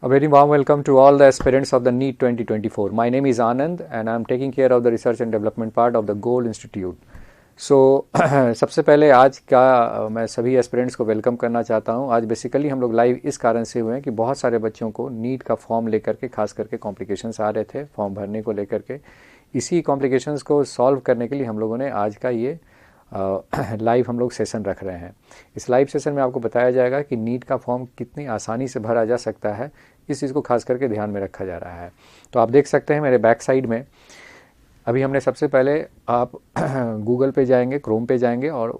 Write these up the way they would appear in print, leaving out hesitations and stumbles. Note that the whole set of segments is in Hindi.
A very warm welcome to all the aspirants of the NEET 2024. My name is Anand and I am taking care of the research and development part of the Goal Institute. So सबसे पहले आज का मैं सभी एस्पिरेंट्स को वेलकम करना चाहता हूं। आज बेसिकली हम लोग लाइव इस कारण से हुए हैं कि बहुत सारे बच्चों को नीट का फॉर्म लेकर के खास करके कॉम्प्लिकेशंस आ रहे थे फॉर्म भरने को लेकर के। इसी कॉम्प्लिकेशंस को सॉल्व करने के लिए हम लोगों ने आज का ये लाइव हम लोग सेशन रख रहे हैं। इस लाइव सेशन में आपको बताया जाएगा कि नीट का फॉर्म कितनी आसानी से भरा जा सकता है, इस चीज़ को खास करके ध्यान में रखा जा रहा है। तो आप देख सकते हैं मेरे बैक साइड में अभी हमने सबसे पहले आप गूगल पे जाएंगे, क्रोम पे जाएंगे और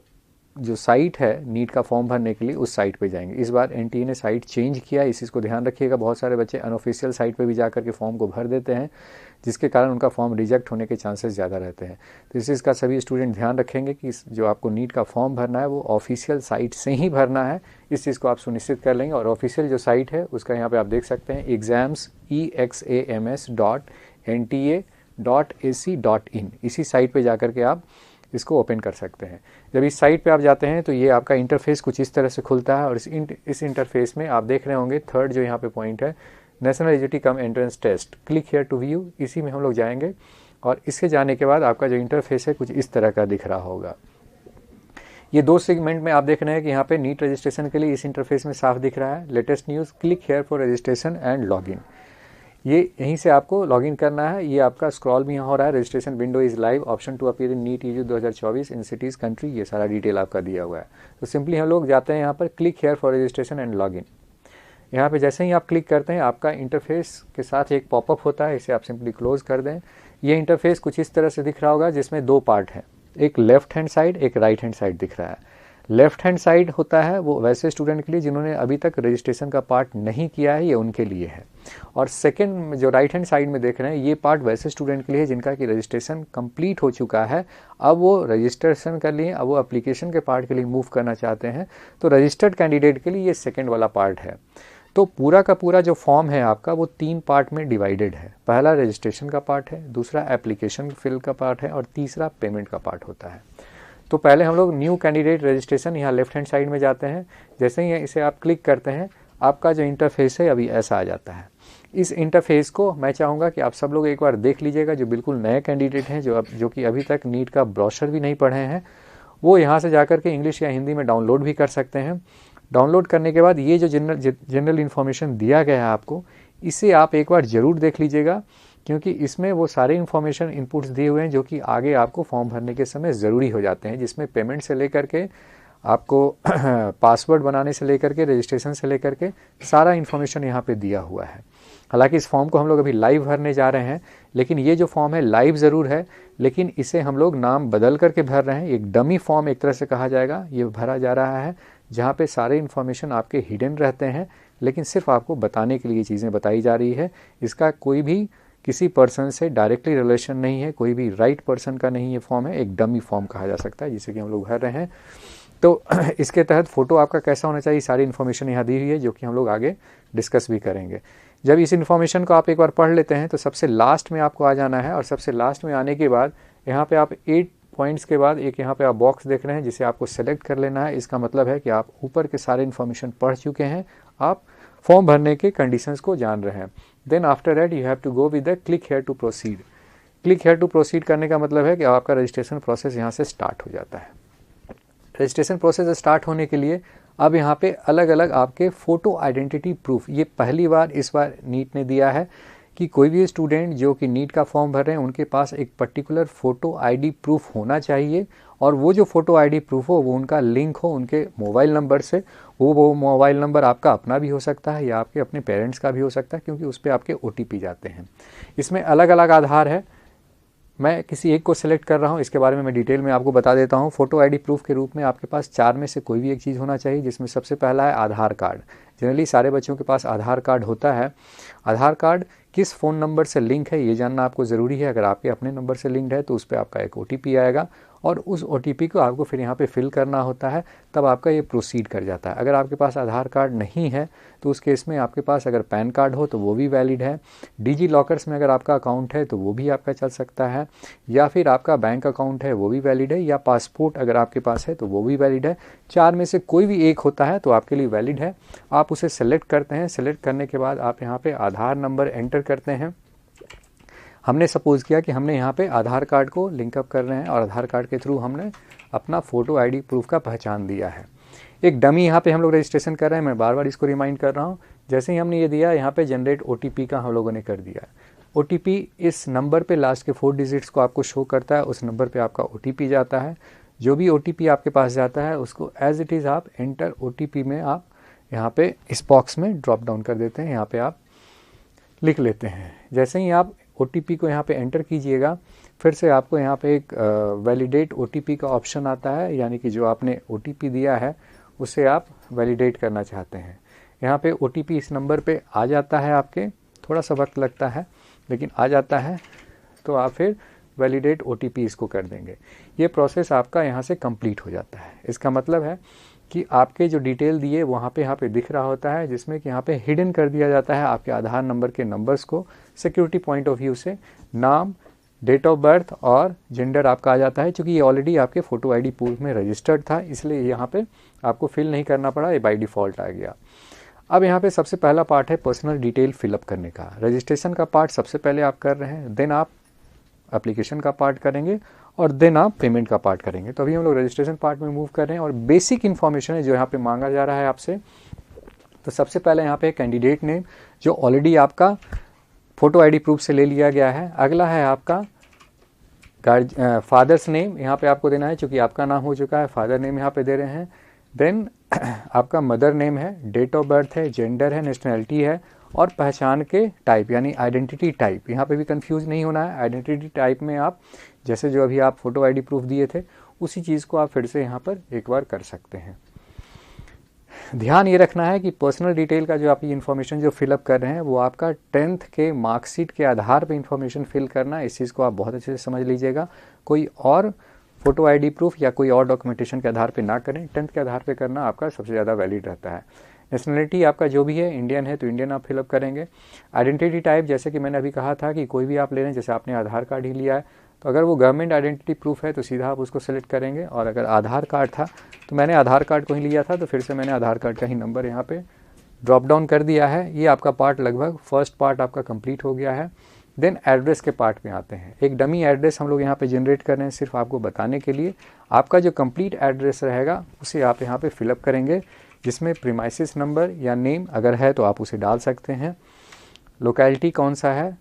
जो साइट है नीट का फॉर्म भरने के लिए उस साइट पे जाएंगे। इस बार एनटीए ने साइट चेंज किया, इस चीज़ को ध्यान रखिएगा। बहुत सारे बच्चे अनऑफिशियल साइट पे भी जाकर के फॉर्म को भर देते हैं, जिसके कारण उनका फॉर्म रिजेक्ट होने के चांसेस ज़्यादा रहते हैं। तो इस चीज़ का सभी स्टूडेंट ध्यान रखेंगे कि जो आपको नीट का फॉर्म भरना है वो ऑफिशियल साइट से ही भरना है। इस चीज़ को आप सुनिश्चित कर लेंगे। और ऑफिशियल जो साइट है उसका यहाँ पर आप देख सकते हैं exams.nta.ac.in। इसी साइट पे जाकर के आप इसको ओपन कर सकते हैं। जब इस साइट पे आप जाते हैं तो ये आपका इंटरफेस कुछ इस तरह से खुलता है और इस इंटरफेस में आप देख रहे होंगे थर्ड जो यहाँ पे पॉइंट है, national eligibility cum entrance test, click here to view. इसी में हम लोग जाएंगे और इसके जाने के बाद आपका जो इंटरफेस है कुछ इस तरह का दिख रहा होगा। ये दो सेगमेंट में आप देख रहे हैं कि यहाँ पे नीट रजिस्ट्रेशन के लिए इस इंटरफेस में साफ दिख रहा है, latest news, click here for registration and login. ये यहीं से आपको लॉगिन करना है। ये आपका स्क्रॉल भी यहाँ हो रहा है, registration window is live, option to appear in NEET UG 2024 in cities country, ये सारा डिटेल आपका दिया हुआ है। तो सिंपली हम लोग जाते हैं यहाँ पर click here for registration and login. यहाँ पे जैसे ही आप क्लिक करते हैं आपका इंटरफेस के साथ एक पॉपअप होता है, इसे आप सिंपली क्लोज कर दें। ये इंटरफेस कुछ इस तरह से दिख रहा होगा जिसमें दो पार्ट हैं, एक लेफ्ट हैंड साइड, एक राइट हैंड साइड दिख रहा है। लेफ्ट हैंड साइड होता है वो वैसे स्टूडेंट के लिए जिन्होंने अभी तक रजिस्ट्रेशन का पार्ट नहीं किया है, ये उनके लिए है। और सेकंड जो राइट हैंड साइड में देख रहे हैं ये पार्ट वैसे स्टूडेंट के लिए है जिनका कि रजिस्ट्रेशन कंप्लीट हो चुका है, अब वो रजिस्ट्रेशन कर लिए, अब वो एप्लीकेशन के पार्ट के लिए मूव करना चाहते हैं। तो रजिस्टर्ड कैंडिडेट के लिए ये सेकेंड वाला पार्ट है। तो पूरा का पूरा जो फॉर्म है आपका वो तीन पार्ट में डिवाइडेड है। पहला रजिस्ट्रेशन का पार्ट है, दूसरा एप्लीकेशन फिल का पार्ट है और तीसरा पेमेंट का पार्ट होता है। तो पहले हम लोग न्यू कैंडिडेट रजिस्ट्रेशन यहाँ लेफ्ट हैंड साइड में जाते हैं। जैसे ही इसे आप क्लिक करते हैं आपका जो इंटरफेस है अभी ऐसा आ जाता है। इस इंटरफेस को मैं चाहूँगा कि आप सब लोग एक बार देख लीजिएगा। जो बिल्कुल नए कैंडिडेट हैं जो कि अभी तक नीट का ब्रोशर भी नहीं पढ़े हैं, वो यहाँ से जाकर के इंग्लिश या हिंदी में डाउनलोड भी कर सकते हैं। डाउनलोड करने के बाद ये जो जनरल इन्फॉर्मेशन दिया गया है आपको, इसे आप एक बार ज़रूर देख लीजिएगा, क्योंकि इसमें वो सारे इन्फॉर्मेशन इनपुट्स दिए हुए हैं जो कि आगे आपको फॉर्म भरने के समय ज़रूरी हो जाते हैं, जिसमें पेमेंट से लेकर के आपको पासवर्ड बनाने से लेकर के रजिस्ट्रेशन से लेकर के सारा इन्फॉर्मेशन यहाँ पे दिया हुआ है। हालांकि इस फॉर्म को हम लोग अभी लाइव भरने जा रहे हैं, लेकिन ये जो फॉर्म है लाइव ज़रूर है, लेकिन इसे हम लोग नाम बदल करके भर रहे हैं। एक डमी फॉर्म एक तरह से कहा जाएगा, ये भरा जा रहा है जहाँ पे सारे इन्फॉर्मेशन आपके हिडन रहते हैं, लेकिन सिर्फ आपको बताने के लिए चीज़ें बताई जा रही है। इसका कोई भी किसी पर्सन से डायरेक्टली रिलेशन नहीं है, कोई भी राइट पर्सन का नहीं ये फॉर्म है, एक डमी फॉर्म कहा जा सकता है जिसे कि हम लोग भर रहे हैं। तो इसके तहत फ़ोटो आपका कैसा होना चाहिए, सारी इन्फॉर्मेशन यहाँ दी हुई है, जो कि हम लोग आगे डिस्कस भी करेंगे। जब इस इन्फॉर्मेशन को आप एक बार पढ़ लेते हैं तो सबसे लास्ट में आपको आ जाना है, और सबसे लास्ट में आने के बाद यहाँ पे आप 8 पॉइंट्स के बाद एक यहाँ पे आप बॉक्स देख रहे हैं जिसे आपको सेलेक्ट कर लेना है। इसका मतलब है कि आप ऊपर के सारे इन्फॉर्मेशन पढ़ चुके हैं, आप फॉर्म भरने के कंडीशंस को जान रहे हैं। Then after that you have to go with the click here to proceed. Click here to proceed करने का मतलब है कि आपका रजिस्ट्रेशन प्रोसेस यहाँ से स्टार्ट हो जाता है। रजिस्ट्रेशन प्रोसेस स्टार्ट होने के लिए अब यहाँ पे अलग अलग आपके फ़ोटो आइडेंटिटी प्रूफ, ये पहली बार इस बार नीट ने दिया है कि कोई भी स्टूडेंट जो कि नीट का फॉर्म भर रहे हैं उनके पास एक पर्टिकुलर फ़ोटो आईडी प्रूफ होना चाहिए, और वो जो फ़ोटो आईडी प्रूफ हो वो उनका लिंक हो उनके मोबाइल नंबर से। वो मोबाइल नंबर आपका अपना भी हो सकता है या आपके अपने पेरेंट्स का भी हो सकता है, क्योंकि उस पर आपके OTP जाते हैं। इसमें अलग अलग आधार है, मैं किसी एक को सिलेक्ट कर रहा हूँ, इसके बारे में मैं डिटेल में आपको बता देता हूँ। फ़ोटो आईडी प्रूफ के रूप में आपके पास 4 में से कोई भी एक चीज़ होना चाहिए, जिसमें सबसे पहला है आधार कार्ड। जनरली सारे बच्चों के पास आधार कार्ड होता है। आधार कार्ड किस फ़ोन नंबर से लिंक है ये जानना आपको ज़रूरी है। अगर आपके अपने नंबर से लिंक्ड है तो उस पर आपका एक OTP आएगा और उस OTP को आपको फिर यहाँ पे फिल करना होता है, तब आपका ये प्रोसीड कर जाता है। अगर आपके पास आधार कार्ड नहीं है तो उस केस में आपके पास अगर पैन कार्ड हो तो वो भी वैलिड है। डिजी लॉकर्स में अगर आपका अकाउंट है तो वो भी आपका चल सकता है, या फिर आपका बैंक अकाउंट है वो भी वैलिड है, या पासपोर्ट अगर आपके पास है तो वो भी वैलिड है। 4 में से कोई भी एक होता है तो आपके लिए वैलिड है। आप उसे सेलेक्ट करते हैं। सेलेक्ट करने के बाद आप यहाँ पे आधार नंबर एंटर करते हैं। हमने सपोज किया कि हमने यहाँ पे आधार कार्ड को लिंकअप कर रहे हैं और आधार कार्ड के थ्रू हमने अपना फ़ोटो ID प्रूफ का पहचान दिया है। एक डमी यहाँ पे हम लोग रजिस्ट्रेशन कर रहे हैं। मैं बार बार इसको रिमाइंड कर रहा हूँ। जैसे ही हमने ये दिया यहाँ पे जनरेट OTP का हम लोगों ने कर दिया है। OTP इस नंबर पे लास्ट के 4 डिजिट्स को आपको शो करता है, उस नंबर पे आपका OTP जाता है। जो भी OTP आपके पास जाता है उसको एज इट इज़ आप एंटर OTP में आप यहाँ पे इस बॉक्स में ड्रॉप डाउन कर देते हैं, यहाँ पे आप लिख लेते हैं। जैसे ही आप OTP को यहाँ पे एंटर कीजिएगा, फिर से आपको यहाँ पे एक वैलिडेट OTP का ऑप्शन आता है, यानी कि जो आपने OTP दिया है उसे आप वैलिडेट करना चाहते हैं। यहाँ पे OTP इस नंबर पे आ जाता है आपके, थोड़ा सा वक्त लगता है लेकिन आ जाता है, तो आप फिर वैलिडेट OTP इसको कर देंगे। ये प्रोसेस आपका यहाँ से कंप्लीट हो जाता है। इसका मतलब है कि आपके जो डिटेल दिए वहाँ पे यहाँ पे दिख रहा होता है, जिसमें कि यहाँ पे हिडन कर दिया जाता है आपके आधार नंबर के नंबर्स को। सिक्योरिटी पॉइंट ऑफ व्यू से नाम, डेट ऑफ बर्थ और जेंडर आपका आ जाता है। क्योंकि ये ऑलरेडी आपके फ़ोटो ID प्रूफ में रजिस्टर्ड था, इसलिए यहाँ पे आपको फिल नहीं करना पड़ा, ये बाय डिफ़ॉल्ट आ गया। अब यहाँ पे सबसे पहला पार्ट है पर्सनल डिटेल फिलअप करने का। रजिस्ट्रेशन का पार्ट सबसे पहले आप कर रहे हैं, देन आप एप्लीकेशन का पार्ट करेंगे और देन आप पेमेंट का पार्ट करेंगे। तो अभी हम लोग रजिस्ट्रेशन पार्ट में मूव कर रहे हैं और बेसिक इन्फॉर्मेशन है जो यहाँ पे मांगा जा रहा है आपसे। तो सबसे पहले यहाँ पे कैंडिडेट नेम जो ऑलरेडी आपका फ़ोटो ID प्रूफ से ले लिया गया है। अगला है आपका फादर्स नेम, यहाँ पे आपको देना है, चूँकि आपका नाम हो चुका है, फादर नेम यहाँ पे दे रहे हैं। देन आपका मदर नेम है, डेट ऑफ बर्थ है, जेंडर है, नेशनैलिटी है और पहचान के टाइप यानी आइडेंटिटी टाइप। यहाँ पे भी कंफ्यूज नहीं होना है। आइडेंटिटी टाइप में आप जैसे जो अभी आप फ़ोटो ID प्रूफ दिए थे उसी चीज़ को आप फिर से यहाँ पर एक बार कर सकते हैं। ध्यान ये रखना है कि पर्सनल डिटेल का जो आप ये इन्फॉर्मेशन जो फिलअप कर रहे हैं वो आपका 10th के मार्कशीट के आधार पे इन्फॉर्मेशन फिल करना है। इस चीज़ को आप बहुत अच्छे से समझ लीजिएगा। कोई और फ़ोटो ID प्रूफ या कोई और डॉक्यूमेंटेशन के आधार पे ना करें, 10th के आधार पे करना आपका सबसे ज़्यादा वैलिड रहता है। नेशनलिटी आपका जो भी है, इंडियन है तो इंडियन आप फिलअप करेंगे। आइडेंटिटी टाइप जैसे कि मैंने अभी कहा था कि कोई भी आप ले रहे हैं, जैसे आपने आधार कार्ड ही लिया है तो अगर वो गवर्नमेंट आइडेंटिटी प्रूफ है तो सीधा आप उसको सेलेक्ट करेंगे, और अगर आधार कार्ड था तो मैंने आधार कार्ड को ही लिया था तो फिर से मैंने आधार कार्ड का ही नंबर यहाँ पे ड्रॉप डाउन कर दिया है। ये आपका पार्ट लगभग फर्स्ट पार्ट आपका कंप्लीट हो गया है। देन एड्रेस के पार्ट में आते हैं। एक डमी एड्रेस हम लोग यहाँ पे जनरेट कर रहे हैं सिर्फ आपको बताने के लिए। आपका जो कंप्लीट एड्रेस रहेगा उसे आप यहाँ पे फिलअप करेंगे, जिसमें प्रीमाइसिस नंबर या नेम अगर है तो आप उसे डाल सकते हैं। लोकेलिटी कौन सा है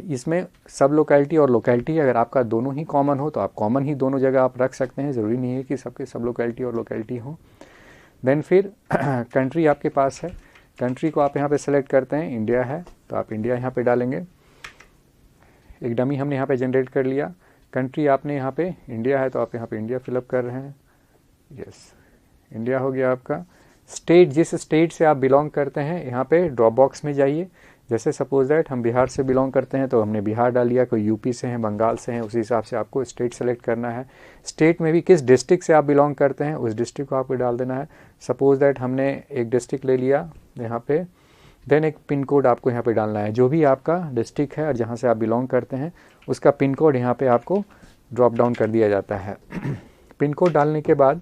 इसमें सब लोकेलिटी और लोकेलिटी अगर आपका दोनों ही कॉमन हो तो आप कॉमन ही दोनों जगह आप रख सकते हैं, ज़रूरी नहीं है कि सबके सब लोकेलिटी और लोकेलिटी हो। देन फिर कंट्री आपके पास है, कंट्री को आप यहाँ पे सेलेक्ट करते हैं, इंडिया है तो आप इंडिया यहाँ पे डालेंगे। एक डमी हमने यहाँ पे जनरेट कर लिया। कंट्री आपने यहाँ पे इंडिया है तो आप यहाँ पे इंडिया फिलअप कर रहे हैं। यस, इंडिया हो गया आपका। स्टेट, जिस स्टेट से आप बिलोंग करते हैं यहाँ पे ड्रॉप बॉक्स में जाइए। जैसे सपोज दैट हम बिहार से बिलोंग करते हैं तो हमने बिहार डाल लिया, कोई यूपी से हैं, बंगाल से हैं, उसी हिसाब से आपको स्टेट सेलेक्ट करना है। स्टेट में भी किस डिस्ट्रिक्ट से आप बिलोंग करते हैं उस डिस्ट्रिक्ट को आपको डाल देना है। सपोज दैट हमने एक डिस्ट्रिक्ट ले लिया यहाँ पे, देन एक पिन कोड आपको यहाँ पे डालना है। जो भी आपका डिस्ट्रिक्ट है और जहाँ से आप बिलोंग करते हैं उसका पिन कोड यहाँ पे आपको ड्रॉप डाउन कर दिया जाता है। पिन कोड डालने के बाद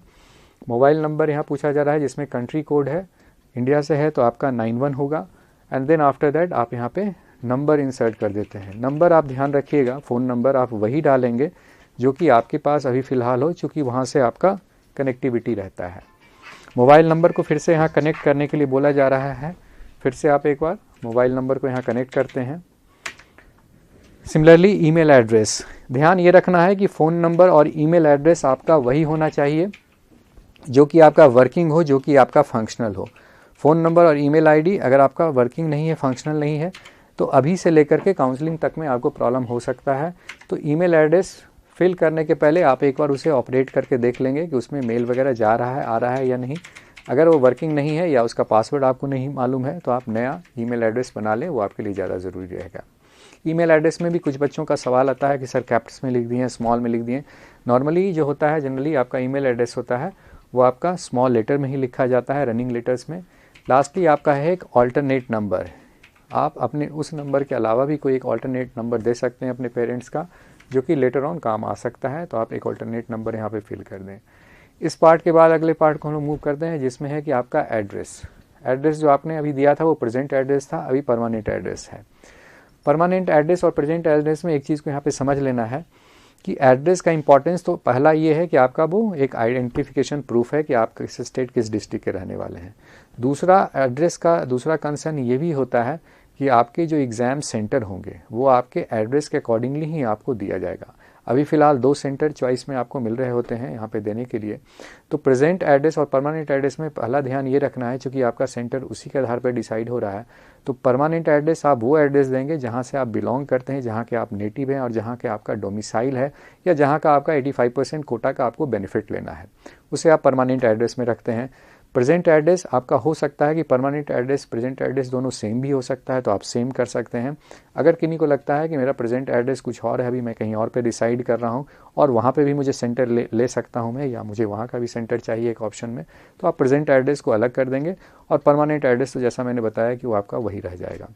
मोबाइल नंबर यहाँ पूछा जा रहा है, जिसमें कंट्री कोड है, इंडिया से है तो आपका 91 होगा। एंड देन आफ्टर दैट आप यहाँ पे नंबर इंसर्ट कर देते हैं। नंबर आप ध्यान रखिएगा, फ़ोन नंबर आप वही डालेंगे जो कि आपके पास अभी फ़िलहाल हो, चूँकि वहाँ से आपका कनेक्टिविटी रहता है। मोबाइल नंबर को फिर से यहाँ कनेक्ट करने के लिए बोला जा रहा है। फिर से आप एक बार मोबाइल नंबर को यहाँ कनेक्ट करते हैं। सिमिलरली ईमेल एड्रेस, ध्यान ये रखना है कि फ़ोन नंबर और ईमेल एड्रेस आपका वही होना चाहिए जो कि आपका वर्किंग हो, जो कि आपका फंक्शनल हो। फ़ोन नंबर और ईमेल आईडी अगर आपका वर्किंग नहीं है, फंक्शनल नहीं है, तो अभी से लेकर के काउंसलिंग तक में आपको प्रॉब्लम हो सकता है। तो ईमेल एड्रेस फिल करने के पहले आप एक बार उसे ऑपरेट करके देख लेंगे कि उसमें मेल वगैरह जा रहा है, आ रहा है या नहीं। अगर वो वर्किंग नहीं है या उसका पासवर्ड आपको नहीं मालूम है तो आप नया ईमेल एड्रेस बना लें, वो आपके लिए ज़्यादा ज़रूरी रहेगा। ईमेल एड्रेस में भी कुछ बच्चों का सवाल आता है कि सर कैप्स में लिख दिए, स्मॉल में लिख दिए। नॉर्मली जो होता है, जनरली आपका ईमेल एड्रेस होता है वो आपका स्मॉल लेटर में ही लिखा जाता है, रनिंग लेटर्स में। लास्टली आपका है एक ऑल्टरनेट नंबर। आप अपने उस नंबर के अलावा भी कोई एक ऑल्टरनेट नंबर दे सकते हैं अपने पेरेंट्स का, जो कि लेटर ऑन काम आ सकता है, तो आप एक ऑल्टरनेट नंबर यहाँ पे फिल कर दें। इस पार्ट के बाद अगले पार्ट को हम लोग मूव करते हैं, जिसमें है कि आपका एड्रेस। एड्रेस जो आपने अभी दिया था वो प्रेजेंट एड्रेस था, अभी परमानेंट एड्रेस है। परमानेंट एड्रेस और प्रेजेंट एड्रेस में एक चीज़ को यहाँ पे समझ लेना है कि एड्रेस का इंपॉर्टेंस तो पहला ये है कि आपका वो एक आइडेंटिफिकेशन प्रूफ है कि आप किस स्टेट, किस डिस्ट्रिक्ट के रहने वाले हैं। दूसरा, एड्रेस का दूसरा कंसर्न ये भी होता है कि आपके जो एग्ज़ाम सेंटर होंगे वो आपके एड्रेस के अकॉर्डिंगली ही आपको दिया जाएगा। अभी फ़िलहाल 2 सेंटर चॉइस में आपको मिल रहे होते हैं यहाँ पे देने के लिए। तो प्रेजेंट एड्रेस और परमानेंट एड्रेस में पहला ध्यान ये रखना है, क्योंकि आपका सेंटर उसी के आधार पर डिसाइड हो रहा है। तो परमानेंट एड्रेस आप वो एड्रेस देंगे जहाँ से आप बिलोंग करते हैं, जहाँ के आप नेटिव हैं और जहाँ के आपका डोमिसाइल है, या जहाँ का आपका 85% कोटा का आपको बेनिफिट लेना है, उसे आप परमानेंट एड्रेस में रखते हैं। प्रेजेंट एड्रेस आपका हो सकता है कि परमानेंट एड्रेस प्रेजेंट एड्रेस दोनों सेम भी हो सकता है, तो आप सेम कर सकते हैं। अगर किन्हीं को लगता है कि मेरा प्रेजेंट एड्रेस कुछ और है, अभी मैं कहीं और पे डिसाइड कर रहा हूँ और वहाँ पे भी मुझे सेंटर ले सकता हूँ मैं, या मुझे वहाँ का भी सेंटर चाहिए एक ऑप्शन में, तो आप प्रेजेंट एड्रेस को अलग कर देंगे और परमानेंट एड्रेस तो जैसा मैंने बताया कि वो आपका वही रह जाएगा।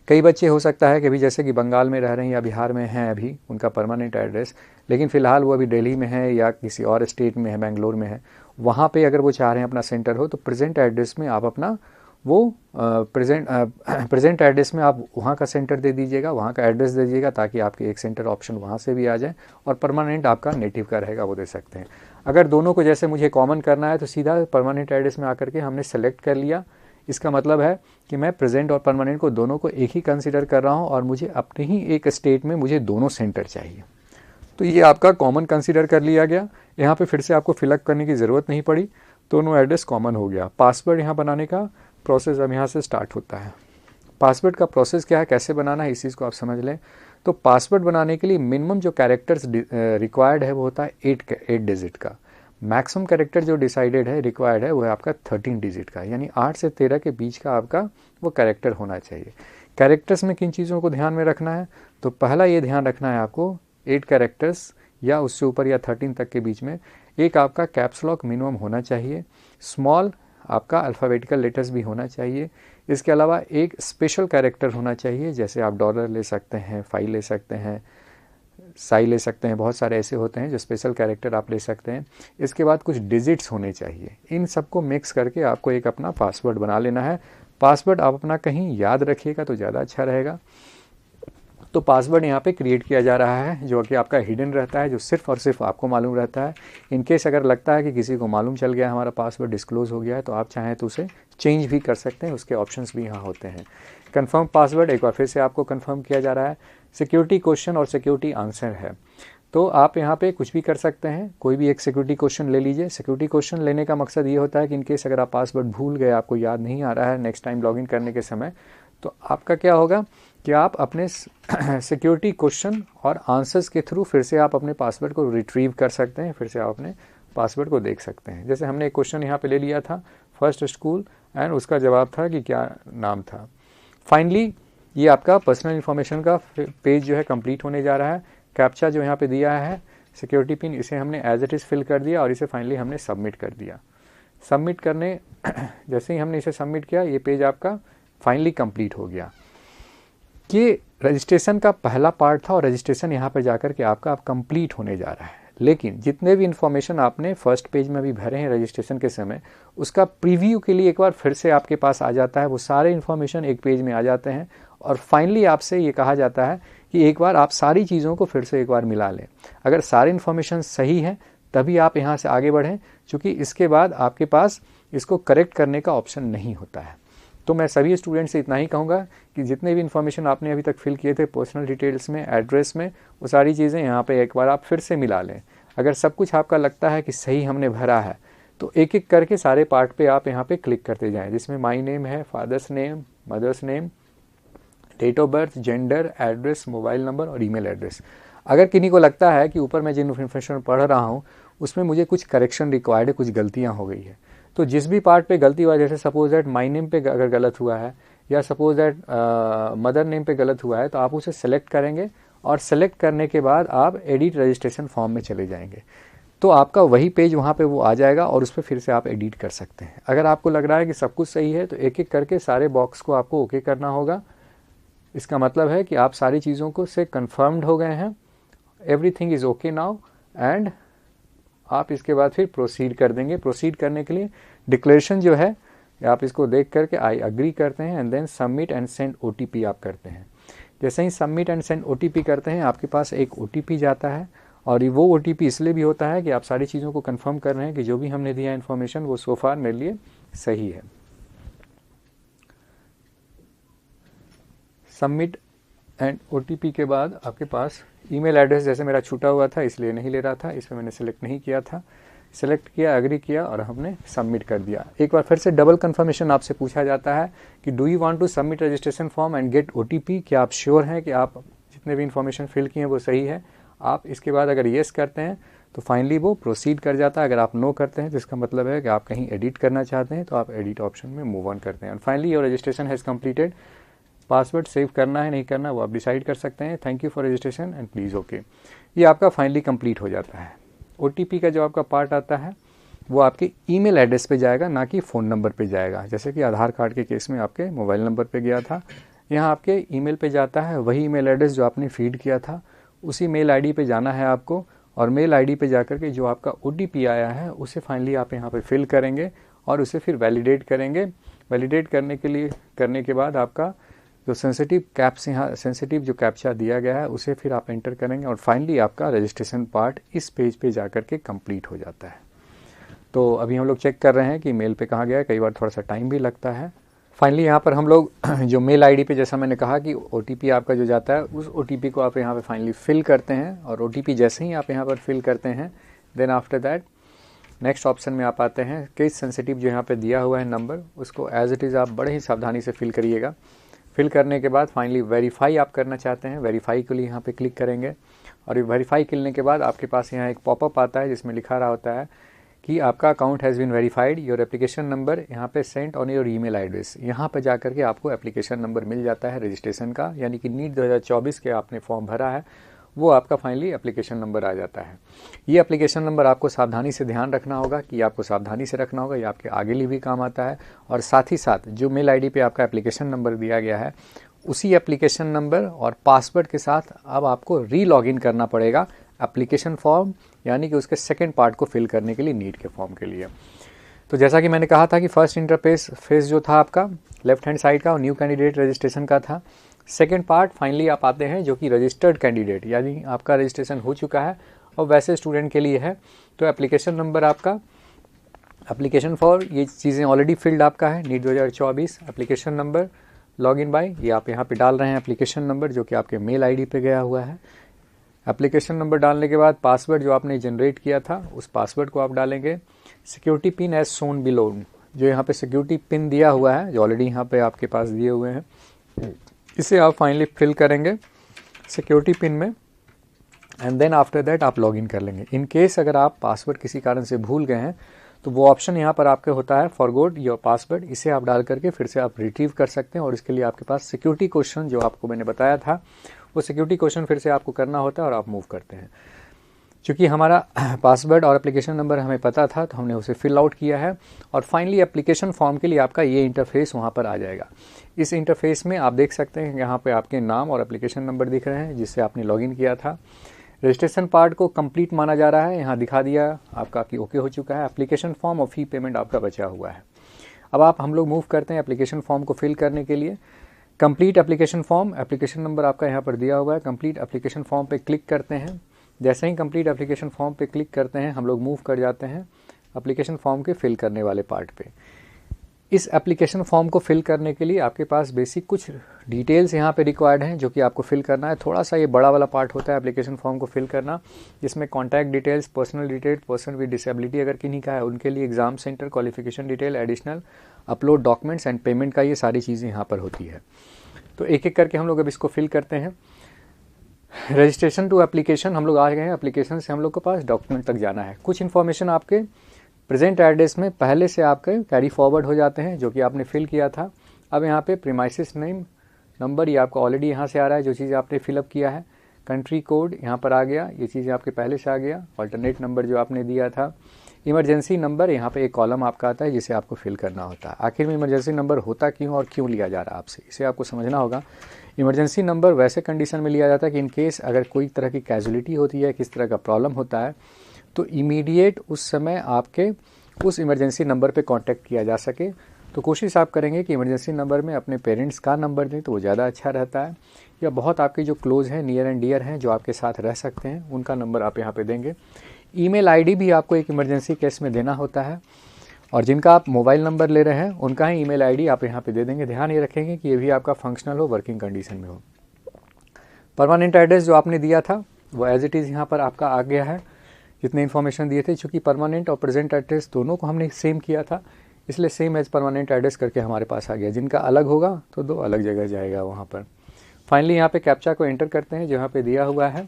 कई बच्चे हो सकता है कि अभी जैसे कि बंगाल में रह रहे हैं या बिहार में हैं अभी उनका परमानेंट एड्रेस, लेकिन फ़िलहाल वो अभी दिल्ली में है या किसी और स्टेट में है, बेंगलोर में है, वहाँ पे अगर वो चाह रहे हैं अपना सेंटर हो, तो प्रेजेंट एड्रेस में आप अपना वो प्रेजेंट एड्रेस में आप वहाँ का सेंटर दे दीजिएगा, वहाँ का एड्रेस दे दीजिएगा, ताकि आपके एक सेंटर ऑप्शन वहाँ से भी आ जाए, और परमानेंट आपका नेटिव का रहेगा वो दे सकते हैं। अगर दोनों को जैसे मुझे कॉमन करना है तो सीधा परमानेंट एड्रेस में आकर के हमने सेलेक्ट कर लिया। इसका मतलब है कि मैं प्रेजेंट और परमानेंट को दोनों को एक ही कंसिडर कर रहा हूँ और मुझे अपने ही एक स्टेट में मुझे दोनों सेंटर चाहिए। तो ये आपका कॉमन कंसीडर कर लिया गया। यहाँ पे फिर से आपको फिलअप करने की ज़रूरत नहीं पड़ी, दोनों एड्रेस कॉमन हो गया। पासवर्ड यहाँ बनाने का प्रोसेस अब यहाँ से स्टार्ट होता है। पासवर्ड का प्रोसेस क्या है, कैसे बनाना है, इस चीज़ को आप समझ लें। तो पासवर्ड बनाने के लिए मिनिमम जो कैरेक्टर्स रिक्वायर्ड है वो होता है 8 डिजिट का। मैक्सिमम कैरेक्टर जो डिसाइडेड है, रिक्वायर्ड है, वो है आपका 13 डिजिट का, यानी 8 से 13 के बीच का आपका वो कैरेक्टर होना चाहिए। कैरेक्टर्स में किन चीज़ों को ध्यान में रखना है, तो पहला ये ध्यान रखना है आपको 8 कैरेक्टर्स या उससे ऊपर या 13 तक के बीच में एक आपका कैप्स लॉक मिनिमम होना चाहिए। स्मॉल आपका अल्फ़ाबेटिकल लेटर्स भी होना चाहिए। इसके अलावा एक स्पेशल कैरेक्टर होना चाहिए, जैसे आप डॉलर ले सकते हैं, फाइल ले सकते हैं, साई ले सकते हैं, बहुत सारे ऐसे होते हैं जो स्पेशल कैरेक्टर आप ले सकते हैं। इसके बाद कुछ डिजिट्स होने चाहिए। इन सबको मिक्स करके आपको एक अपना पासवर्ड बना लेना है। पासवर्ड आप अपना कहीं याद रखिएगा तो ज़्यादा अच्छा रहेगा। तो पासवर्ड यहाँ पे क्रिएट किया जा रहा है, जो कि आपका हिडन रहता है, जो सिर्फ और सिर्फ आपको मालूम रहता है। इनकेस अगर लगता है कि किसी को मालूम चल गया हमारा पासवर्ड डिस्क्लोज हो गया है, तो आप चाहें तो उसे चेंज भी कर सकते हैं, उसके ऑप्शंस भी यहाँ होते हैं। कंफर्म पासवर्ड एक बार फिर से आपको कंफर्म किया जा रहा है। सिक्योरिटी क्वेश्चन और सिक्योरिटी आंसर है, तो आप यहाँ पे कुछ भी कर सकते हैं, कोई भी एक सिक्योरिटी क्वेश्चन ले लीजिए। सिक्योरिटी क्वेश्चन लेने का मकसद ये होता है कि इनकेस अगर आप पासवर्ड भूल गए, आपको याद नहीं आ रहा है नेक्स्ट टाइम लॉगिन करने के समय, तो आपका क्या होगा कि आप अपने सिक्योरिटी क्वेश्चन और आंसर्स के थ्रू फिर से आप अपने पासवर्ड को रिट्रीव कर सकते हैं, फिर से आप अपने पासवर्ड को देख सकते हैं। जैसे हमने एक क्वेश्चन यहाँ पे ले लिया था, फर्स्ट स्कूल, एंड उसका जवाब था कि क्या नाम था। फाइनली ये आपका पर्सनल इन्फॉर्मेशन का पेज जो है कंप्लीट होने जा रहा है। कैप्चा जो यहाँ पे दिया है सिक्योरिटी पिन, इसे हमने एज इट इज़ फिल कर दिया और इसे फाइनली हमने सबमिट कर दिया। सबमिट करने जैसे ही हमने इसे सबमिट किया, ये पेज आपका फाइनली कंप्लीट हो गया। ये रजिस्ट्रेशन का पहला पार्ट था और रजिस्ट्रेशन यहाँ पर जाकर के आपका अब कंप्लीट होने जा रहा है। लेकिन जितने भी इन्फॉर्मेशन आपने फर्स्ट पेज में भी भरे हैं रजिस्ट्रेशन के समय, उसका प्रीव्यू के लिए एक बार फिर से आपके पास आ जाता है। वो सारे इन्फॉर्मेशन एक पेज में आ जाते हैं और फाइनली आपसे ये कहा जाता है कि एक बार आप सारी चीज़ों को फिर से एक बार मिला लें। अगर सारी इन्फॉर्मेशन सही है तभी आप यहाँ से आगे बढ़ें, क्योंकि इसके बाद आपके पास इसको करेक्ट करने का ऑप्शन नहीं होता है। तो मैं सभी स्टूडेंट से इतना ही कहूँगा कि जितने भी इन्फॉर्मेशन आपने अभी तक फिल किए थे पर्सनल डिटेल्स में, एड्रेस में, वो सारी चीज़ें यहाँ पे एक बार आप फिर से मिला लें। अगर सब कुछ आपका लगता है कि सही हमने भरा है, तो एक एक करके सारे पार्ट पे आप यहाँ पे क्लिक करते जाएं, जिसमें माई नेम है, father's name, mother's name, date of birth, gender, address, mobile number और ईमेल एड्रेस। अगर किन्हीं को लगता है कि ऊपर मैं जिन इन्फॉर्मेशन पढ़ रहा हूँ उसमें मुझे कुछ करेक्शन रिक्वायर्ड है, कुछ गलतियाँ हो गई है, तो जिस भी पार्ट पे गलती हुआ, जैसे सपोज दैट माई नेम पे अगर गलत हुआ है या सपोज दैट मदर नेम पे गलत हुआ है, तो आप उसे सेलेक्ट करेंगे और सेलेक्ट करने के बाद आप एडिट रजिस्ट्रेशन फॉर्म में चले जाएंगे, तो आपका वही पेज वहाँ पे वो आ जाएगा और उस पर फिर से आप एडिट कर सकते हैं। अगर आपको लग रहा है कि सब कुछ सही है तो एक एक करके सारे बॉक्स को आपको ओके करना होगा। इसका मतलब है कि आप सारी चीज़ों को से कन्फर्म्ड हो गए हैं, everything is okay now, and आप इसके बाद फिर प्रोसीड कर देंगे। प्रोसीड करने के लिए डिक्लेरेशन जो है आप इसको देख करके आई अग्री करते हैं and then submit and send OTP आप करते हैं। जैसे ही सबमिट एंड सेंड OTP करते हैं आपके पास एक OTP जाता है, और वो OTP इसलिए भी होता है कि आप सारी चीज़ों को कंफर्म कर रहे हैं कि जो भी हमने दिया इन्फॉर्मेशन वो सो फार मेरे लिए सही है। सबमिट एंड OTP के बाद आपके पास ईमेल एड्रेस, जैसे मेरा छूटा हुआ था इसलिए नहीं ले रहा था, इसमें मैंने सेलेक्ट नहीं किया था, सेलेक्ट किया, एग्री किया और हमने सबमिट कर दिया। एक बार फिर से डबल कंफर्मेशन आपसे पूछा जाता है कि do you want to submit registration form and get OTP, क्या आप श्योर हैं कि आप जितने भी इन्फॉर्मेशन फिल किए हैं वो सही है। आप इसके बाद अगर येस करते हैं तो फाइनली वो प्रोसीड कर जाता है। अगर आप नो करते हैं तो इसका मतलब है कि आप कहीं एडिट करना चाहते हैं तो आप एडिट ऑप्शन में मूव ऑन करते हैं। और finally your registration has completed. Password save करना है नहीं करना वो आप डिसाइड कर सकते हैं। Thank you for registration and please okay. ये आपका फाइनली कंप्लीट हो जाता है। OTP का जो आपका पार्ट आता है वो आपके ईमेल एड्रेस पे जाएगा, ना कि फ़ोन नंबर पे जाएगा। जैसे कि आधार कार्ड के केस में आपके मोबाइल नंबर पे गया था, यहाँ आपके ईमेल पे जाता है। वही ईमेल एड्रेस जो आपने फीड किया था उसी मेल आईडी पे जाना है आपको, और मेल आईडी पे जाकर के जो आपका OTP आया है उसे फाइनली आप यहाँ पे फिल करेंगे और उसे फिर वैलिडेट करेंगे। वैलिडेट करने के बाद आपका जो सेंसिटिव कैप्स यहाँ सेंसिटिव जो कैप्चा दिया गया है उसे फिर आप एंटर करेंगे और फाइनली आपका रजिस्ट्रेशन पार्ट इस पेज पे जाकर के कंप्लीट हो जाता है। तो अभी हम लोग चेक कर रहे हैं कि मेल पे कहाँ गया है, कई बार थोड़ा सा टाइम भी लगता है। फाइनली यहाँ पर हम लोग जो मेल आईडी पे, जैसा मैंने कहा कि OTP आपका जो जाता है उस OTP को आप यहाँ पे फाइनली फिल करते हैं, और OTP जैसे ही आप यहाँ पर फिल करते हैं then after that next option में आप आते हैं। केस सेंसिटिव जो यहाँ पे दिया हुआ है नंबर, उसको एज इट इज़ आप बड़े ही सावधानी से फिल करिएगा। फिल करने के बाद फाइनली वेरीफाई आप करना चाहते हैं, वेरीफाई के लिए यहाँ पे क्लिक करेंगे, और ये वेरीफाई करने के बाद आपके पास यहाँ एक पॉपअप आता है जिसमें लिखा रहा होता है कि आपका account has been verified, your application number यहाँ पे sent on your email address. यहाँ पे जा करके आपको एप्लीकेशन नंबर मिल जाता है रजिस्ट्रेशन का, यानी कि नीट 2024 के आपने फॉर्म भरा है वो आपका फाइनली एप्लीकेशन नंबर आ जाता है। ये एप्लीकेशन नंबर आपको सावधानी से ध्यान रखना होगा कि आपको सावधानी से रखना होगा, ये आपके आगे लिए भी काम आता है। और साथ ही साथ जो मेल आईडी पे आपका एप्लीकेशन नंबर दिया गया है उसी एप्लीकेशन नंबर और पासवर्ड के साथ अब आपको री-लॉगिन करना पड़ेगा एप्लीकेशन फॉर्म, यानी कि उसके सेकेंड पार्ट को फिल करने के लिए नीट के फॉर्म के लिए। तो जैसा कि मैंने कहा था कि फर्स्ट इंटरफेस जो था आपका लेफ्ट हैंड साइड का न्यू कैंडिडेट रजिस्ट्रेशन का था। सेकेंड पार्ट फाइनली आप आते हैं जो कि रजिस्टर्ड कैंडिडेट, यानी आपका रजिस्ट्रेशन हो चुका है और वैसे स्टूडेंट के लिए है। तो एप्लीकेशन नंबर आपका, एप्लीकेशन फॉर, ये चीज़ें ऑलरेडी फिल्ड आपका है NEET 2024। Application number, login by, ये आप यहाँ पे डाल रहे हैं एप्लीकेशन नंबर जो कि आपके मेल आईडी पे गया हुआ है। एप्लीकेशन नंबर डालने के बाद पासवर्ड जो आपने जनरेट किया था उस पासवर्ड को आप डालेंगे। Security pin as shown below, जो यहाँ पे सिक्योरिटी पिन दिया हुआ है जो ऑलरेडी यहाँ पे आपके पास दिए हुए हैं, इसे आप फाइनली फिल करेंगे सिक्योरिटी पिन में, एंड देन आफ्टर दैट आप लॉगिन कर लेंगे। इन केस अगर आप पासवर्ड किसी कारण से भूल गए हैं तो वो ऑप्शन यहाँ पर आपके होता है फॉरगॉट योर पासवर्ड, इसे आप डाल करके फिर से आप रिट्रीव कर सकते हैं। और इसके लिए आपके पास सिक्योरिटी क्वेश्चन जो आपको मैंने बताया था वो सिक्योरिटी क्वेश्चन फिर से आपको करना होता है और आप मूव करते हैं। चूँकि हमारा पासवर्ड और एप्लीकेशन नंबर हमें पता था तो हमने उसे फिल आउट किया है, और फाइनली एप्लीकेशन फॉर्म के लिए आपका ये इंटरफेस वहाँ पर आ जाएगा। इस इंटरफेस में आप देख सकते हैं यहाँ पे आपके नाम और एप्लीकेशन नंबर दिख रहे हैं जिससे आपने लॉगिन किया था। रजिस्ट्रेशन पार्ट को कंप्लीट माना जा रहा है, यहाँ दिखा दिया आपका कि ओके हो चुका है। एप्लीकेशन फॉर्म और फी पेमेंट आपका बचा हुआ है। अब हम लोग मूव करते हैं एप्लीकेशन फॉर्म को फिल करने के लिए। Complete application form, application number आपका यहाँ पर दिया हुआ है। कंप्लीट एप्लीकेशन फॉर्म पे क्लिक करते हैं। जैसे ही कंप्लीट एप्लीकेशन फॉर्म पे क्लिक करते हैं हम लोग मूव कर जाते हैं एप्लीकेशन फॉर्म के फिल करने वाले पार्ट पे। इस एप्लीकेशन फॉर्म को फिल करने के लिए आपके पास बेसिक कुछ डिटेल्स यहाँ पे रिक्वायर्ड हैं जो कि आपको फिल करना है। थोड़ा सा ये बड़ा वाला पार्ट होता है एप्लीकेशन फॉर्म को फिल करना, जिसमें contact details, personal detail, person with disability अगर किन्हीं का है उनके लिए exam centre, qualification detail, additional upload documents and payment का, ये सारी चीज़ें यहाँ पर होती है। तो एक एक करके हम लोग अब इसको फिल करते हैं। रजिस्ट्रेशन टू एप्लीकेशन हम लोग आ गए हैं, एप्लीकेशन से हम लोग के पास डॉक्यूमेंट तक जाना है। कुछ इन्फॉर्मेशन आपके प्रेजेंट एड्रेस में पहले से आपके कैरी फॉरवर्ड हो जाते हैं जो कि आपने फिल किया था। अब यहाँ पे प्रीमाइसिस नेम नंबर ये आपका ऑलरेडी यहाँ से आ रहा है, जो चीज़ आपने फिलअप किया है। कंट्री कोड यहाँ पर आ गया, ये चीज़ आपके पहले से आ गया। ऑल्टरनेट नंबर जो आपने दिया था। इमरजेंसी नंबर यहाँ पे एक कॉलम आपका आता है जिसे आपको फिल करना होता है। आखिर में इमरजेंसी नंबर होता क्यों और क्यों लिया जा रहा है आपसे, इसे आपको समझना होगा। इमरजेंसी नंबर वैसे कंडीशन में लिया जाता है कि इन केस अगर कोई तरह की कैजुअलिटी होती है, किस तरह का प्रॉब्लम होता है, तो इमीडिएट उस समय आपके उस इमरजेंसी नंबर पे कांटेक्ट किया जा सके। तो कोशिश आप करेंगे कि इमरजेंसी नंबर में अपने पेरेंट्स का नंबर दें तो वो ज़्यादा अच्छा रहता है, या बहुत आपके जो क्लोज हैं, नियर एंड डियर हैं, जो आपके साथ रह सकते हैं, उनका नंबर आप यहाँ पे देंगे। ईमेल आईडी भी आपको एक इमरजेंसी केस में देना होता है, और जिनका आप मोबाइल नंबर ले रहे हैं उनका ही ईमेल आईडी आप यहाँ पे दे देंगे। ध्यान ये रखेंगे कि ये भी आपका फंक्शनल हो, वर्किंग कंडीशन में हो। परमानेंट एड्रेस जो आपने दिया था वो एज इट इज़ यहाँ पर आपका आ गया है, जितने इन्फॉर्मेशन दिए थे। चूँकि परमानेंट और प्रेजेंट एड्रेस दोनों को हमने सेम किया था, इसलिए सेम एज परमानेंट एड्रेस करके हमारे पास आ गया। जिनका अलग होगा तो दो अलग जगह जाएगा वहाँ पर। फाइनली यहाँ पे कैप्चा को एंटर करते हैं जो यहाँ पे दिया हुआ है,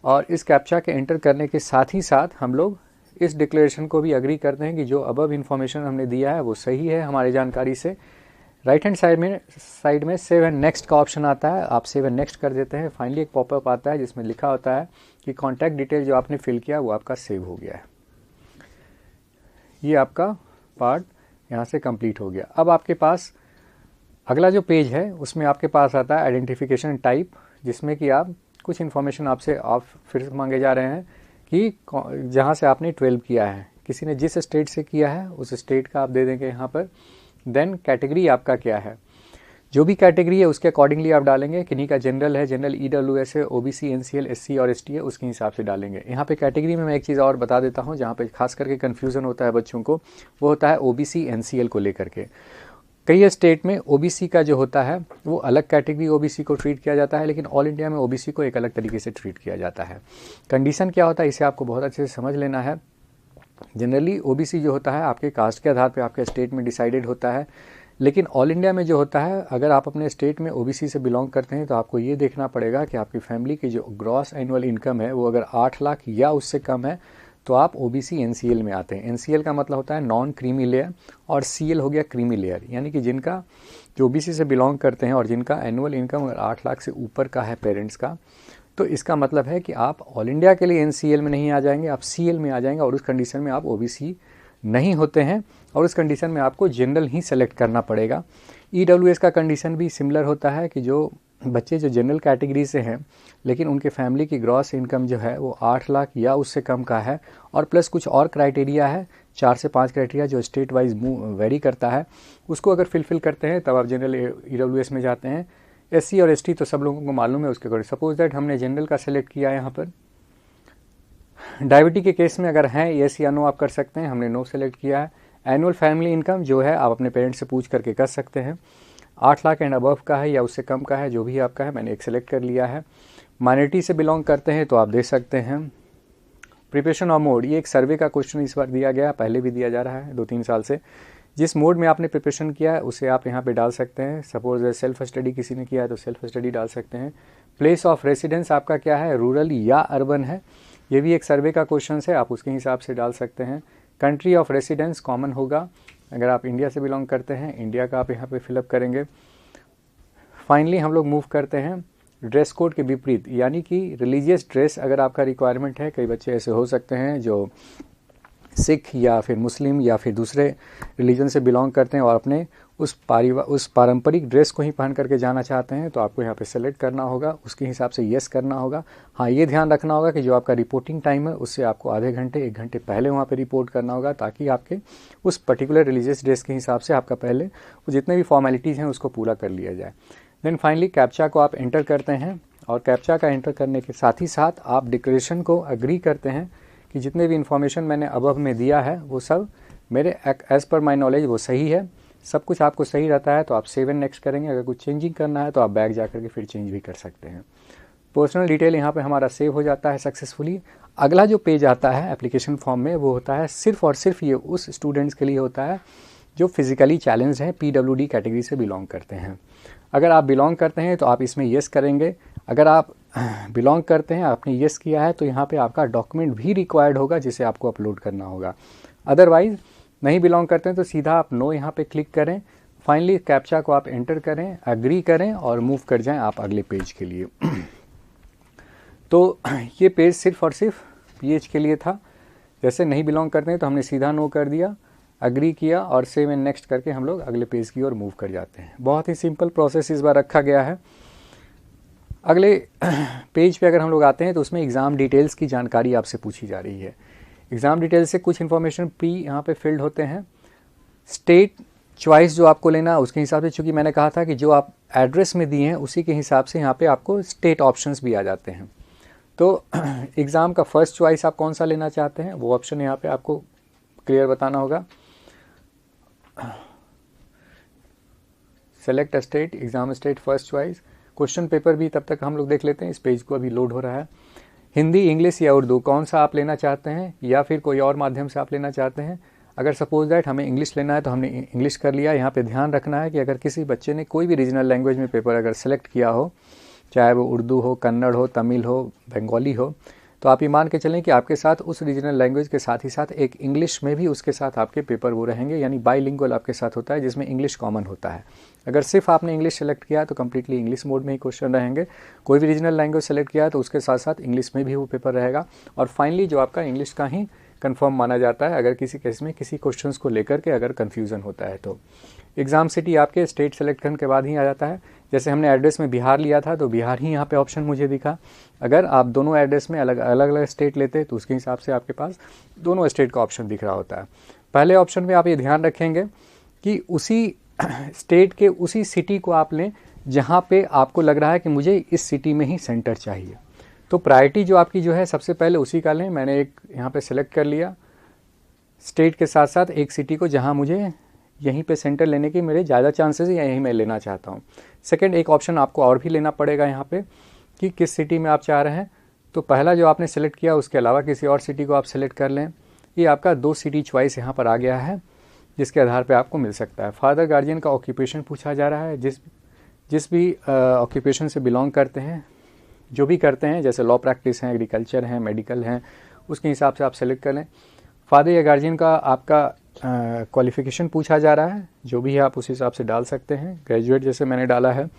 और इस कैप्चा के एंटर करने के साथ ही साथ हम लोग इस डिक्लेरेशन को भी अग्री करते हैं कि जो अबव इन्फॉर्मेशन हमने दिया है वो सही है हमारी जानकारी से। राइट हैंड साइड में सेव एंड नेक्स्ट का ऑप्शन आता है, आप सेव एंड नेक्स्ट कर देते हैं। फाइनली एक पॉपअप आता है जिसमें लिखा होता है कि कॉन्टैक्ट डिटेल जो आपने फिल किया वो आपका सेव हो गया है। ये आपका पार्ट यहाँ से कंप्लीट हो गया। अब आपके पास अगला जो पेज है उसमें आपके पास आता है आइडेंटिफिकेशन टाइप, जिसमें कि आप कुछ इन्फॉर्मेशन आपसे आप फिर मांगे जा रहे हैं कि जहाँ से आपने 12 किया है, किसी ने जिस स्टेट से किया है उस स्टेट का आप दे देंगे यहाँ पर। देन कैटेगरी आपका क्या है, जो भी कैटेगरी है उसके अकॉर्डिंगली आप डालेंगे। किन्हीं का जनरल है, जनरल EWS है, OBC NCL SC और ST है, उसके हिसाब से डालेंगे। यहाँ पे कैटेगरी में मैं एक चीज़ और बता देता हूँ जहाँ पे खास करके कन्फ्यूज़न होता है बच्चों को, वो होता है OBC NCL को लेकर के। कई स्टेट में OBC का जो होता है वो अलग कैटेगरी OBC को ट्रीट किया जाता है, लेकिन ऑल इंडिया में OBC को एक अलग तरीके से ट्रीट किया जाता है। कंडीशन क्या होता है इसे आपको बहुत अच्छे से समझ लेना है। जनरली OBC जो होता है आपके कास्ट के आधार पे आपके स्टेट में डिसाइडेड होता है, लेकिन ऑल इंडिया में जो होता है अगर आप अपने स्टेट में OBC से बिलोंग करते हैं तो आपको ये देखना पड़ेगा कि आपकी फैमिली की जो ग्रॉस एनुअल इनकम है वो अगर 8 लाख या उससे कम है तो आप OBC NCL में आते हैं। NCL का मतलब होता है नॉन क्रीमी लेयर, और CL हो गया क्रीमी लेयर, यानी कि जिनका जो OBC से बिलोंग करते हैं और जिनका एनुअल इनकम अगर 8 लाख से ऊपर का है पेरेंट्स का, तो इसका मतलब है कि आप ऑल इंडिया के लिए NCL में नहीं आ जाएंगे, आप CL में आ जाएंगे, और उस कंडीशन में आप OBC नहीं होते हैं, और उस कंडीशन में आपको जनरल ही सेलेक्ट करना पड़ेगा। EWS का कंडीशन भी सिमिलर होता है कि जो बच्चे जो जनरल कैटेगरी से हैं लेकिन उनके फैमिली की ग्रॉस इनकम जो है वो 8 लाख या उससे कम का है, और प्लस कुछ और क्राइटेरिया है, 4 से 5 क्राइटेरिया जो स्टेट वाइज वेरी करता है, उसको अगर फिलफिल करते हैं तब आप जनरल EWS में जाते हैं। SC और ST तो सब लोगों को मालूम है उसके अकॉर्डिंग। सपोज दैट हमने जनरल का सेलेक्ट किया है यहाँ पर, डायबिटी के केस में अगर हैं येस या नो आप कर सकते हैं, हमने नो सेलेक्ट किया है। एनुअल फैमिली इनकम जो है आप अपने पेरेंट्स से पूछ करके कर सकते हैं, 8 लाख एंड अबव का है या उससे कम का है, जो भी आपका है मैंने एक सेलेक्ट कर लिया है। माइनॉरिटी से बिलोंग करते हैं तो आप दे सकते हैं। प्रिपरेशन और मोड, ये एक सर्वे का क्वेश्चन इस बार दिया गया, पहले भी दिया जा रहा है 2-3 साल से। जिस मोड में आपने प्रिपरेशन किया है उसे आप यहाँ पे डाल सकते हैं। सपोज सेल्फ स्टडी किसी ने किया है तो सेल्फ स्टडी डाल सकते हैं। प्लेस ऑफ रेसिडेंस आपका क्या है, रूरल या अर्बन है, ये भी एक सर्वे का क्वेश्चन है, आप उसके हिसाब से डाल सकते हैं। कंट्री ऑफ रेसिडेंस कॉमन होगा, अगर आप इंडिया से बिलोंग करते हैं इंडिया का आप यहाँ पे फिलअप करेंगे। फाइनली हम लोग मूव करते हैं ड्रेस कोड के विपरीत, यानी कि रिलीजियस ड्रेस अगर आपका रिक्वायरमेंट है। कई बच्चे ऐसे हो सकते हैं जो सिख या फिर मुस्लिम या फिर दूसरे रिलीजन से बिलोंग करते हैं और अपने उस पारंपरिक ड्रेस को ही पहन करके जाना चाहते हैं, तो आपको यहाँ पे सेलेक्ट करना होगा, उसके हिसाब से येस करना होगा। हाँ, ये ध्यान रखना होगा कि जो आपका रिपोर्टिंग टाइम है उससे आपको आधे घंटे 1 घंटे पहले वहाँ पे रिपोर्ट करना होगा, ताकि आपके उस पर्टिकुलर रिलीजियस ड्रेस के हिसाब से आपका पहले वो जितने भी फॉर्मेलिटीज़ हैं उसको पूरा कर लिया जाए। देन फाइनली कैप्चा को आप एंटर करते हैं, और कैप्चा का एंटर करने के साथ ही साथ आप डिक्लेरेशन को अग्री करते हैं कि जितने भी इन्फॉर्मेशन मैंने अबव में दिया है वो सब मेरे एज़ पर माई नॉलेज वो सही है। सब कुछ आपको सही रहता है तो आप सेव एंड नेक्स्ट करेंगे। अगर कुछ चेंजिंग करना है तो आप बैक जा करके फिर चेंज भी कर सकते हैं। पर्सनल डिटेल यहाँ पे हमारा सेव हो जाता है सक्सेसफुली। अगला जो पेज आता है एप्लीकेशन फॉर्म में वो होता है सिर्फ और सिर्फ ये उस स्टूडेंट्स के लिए होता है जो फिजिकली चैलेंज हैं, PWD कैटेगरी से बिलोंग करते हैं। अगर आप बिलोंग करते हैं तो आप इसमें येस करेंगे। अगर आप बिलोंग करते हैं, आपने येस किया है, तो यहाँ पे आपका डॉक्यूमेंट भी रिक्वायर्ड होगा जिसे आपको अपलोड करना होगा। अदरवाइज नहीं बिलोंग करते हैं तो सीधा आप नो यहाँ पे क्लिक करें। फाइनली कैप्चा को आप एंटर करें, एग्री करें और मूव कर जाएं आप अगले पेज के लिए। तो ये पेज सिर्फ और सिर्फ पीएच के लिए था। जैसे नहीं बिलोंग करते हैं तो हमने सीधा नो कर दिया, एग्री किया और सेव एंड नेक्स्ट करके हम लोग अगले पेज की ओर मूव कर जाते हैं। बहुत ही सिंपल प्रोसेस इस बार रखा गया है। अगले पेज पे अगर हम लोग आते हैं तो उसमें एग्ज़ाम डिटेल्स की जानकारी आपसे पूछी जा रही है। एग्ज़ाम डिटेल्स से कुछ इन्फॉर्मेशन प्री यहाँ पे फिल्ड होते हैं। स्टेट चॉइस जो आपको लेना उसके हिसाब से, चूँकि मैंने कहा था कि जो आप एड्रेस में दिए हैं उसी के हिसाब से यहाँ पे आपको स्टेट ऑप्शंस भी आ जाते हैं। तो एग्ज़ाम का फर्स्ट चॉइस आप कौन सा लेना चाहते हैं वो ऑप्शन यहाँ पे आपको क्लियर बताना होगा। Select state, exam state first choice. Question paper भी तब तक हम लोग देख लेते हैं, इस पेज को अभी लोड हो रहा है। हिंदी, इंग्लिश या उर्दू कौन सा आप लेना चाहते हैं या फिर कोई और माध्यम से आप लेना चाहते हैं। अगर सपोज दैट हमें इंग्लिश लेना है तो हमने इंग्लिश कर लिया। यहाँ पे ध्यान रखना है कि अगर किसी बच्चे ने कोई भी रीजनल लैंग्वेज में पेपर अगर सेलेक्ट किया हो, चाहे वो उर्दू हो, कन्नड़ हो, तमिल हो, बंगाली हो, तो आप ये मान के चलें कि आपके साथ उस रीजनल लैंग्वेज के साथ ही साथ एक इंग्लिश में भी उसके साथ आपके पेपर वो रहेंगे, यानी बाईलिंगुअल आपके साथ होता है जिसमें इंग्लिश कॉमन होता है। अगर सिर्फ आपने इंग्लिश सेलेक्ट किया तो कम्प्लीटली इंग्लिश मोड में ही क्वेश्चन रहेंगे। कोई भी रीजनल लैंग्वेज सेलेक्ट किया तो उसके साथ साथ इंग्लिश में भी वो पेपर रहेगा। और फाइनली जो आपका इंग्लिश का ही कंफर्म माना जाता है अगर किसी केस में किसी क्वेश्चंस को लेकर के अगर कन्फ्यूज़न होता है तो। एग्ज़ाम सिटी आपके स्टेट सेलेक्ट करने के बाद ही आ जाता है। जैसे हमने एड्रेस में बिहार लिया था तो बिहार ही यहाँ पे ऑप्शन मुझे दिखा। अगर आप दोनों एड्रेस में अलग अलग स्टेट लेते तो उसके हिसाब से आपके पास दोनों स्टेट का ऑप्शन दिख रहा होता है। पहले ऑप्शन में आप ये ध्यान रखेंगे कि उसी स्टेट के उसी सिटी को आप लें जहाँ पे आपको लग रहा है कि मुझे इस सिटी में ही सेंटर चाहिए। तो प्रायोरिटी जो आपकी जो है सबसे पहले उसी का लें। मैंने एक यहाँ पे सेलेक्ट कर लिया स्टेट के साथ साथ एक सिटी को जहाँ मुझे यहीं पे सेंटर लेने की मेरे ज़्यादा चांसेस है या यहीं मैं लेना चाहता हूँ। सेकंड एक ऑप्शन आपको और भी लेना पड़ेगा यहाँ पे कि किस सिटी में आप चाह रहे हैं। तो पहला जो आपने सेलेक्ट किया उसके अलावा किसी और सिटी को आप सेलेक्ट कर लें। ये आपका 2 सिटी चॉइस यहाँ पर आ गया है जिसके आधार पर आपको मिल सकता है। फादर गार्जियन का ऑक्यूपेशन पूछा जा रहा है। जिस भी ऑक्यूपेशन से बिलोंग करते हैं, जो भी करते हैं, जैसे लॉ प्रैक्टिस हैं, एग्रीकल्चर हैं, मेडिकल हैं, उसके हिसाब से आप सेलेक्ट कर लें। फादर या गार्जियन का आपका क्वालिफ़िकेशन पूछा जा रहा है, जो भी है आप उस हिसाब से डाल सकते हैं। ग्रेजुएट जैसे मैंने डाला है।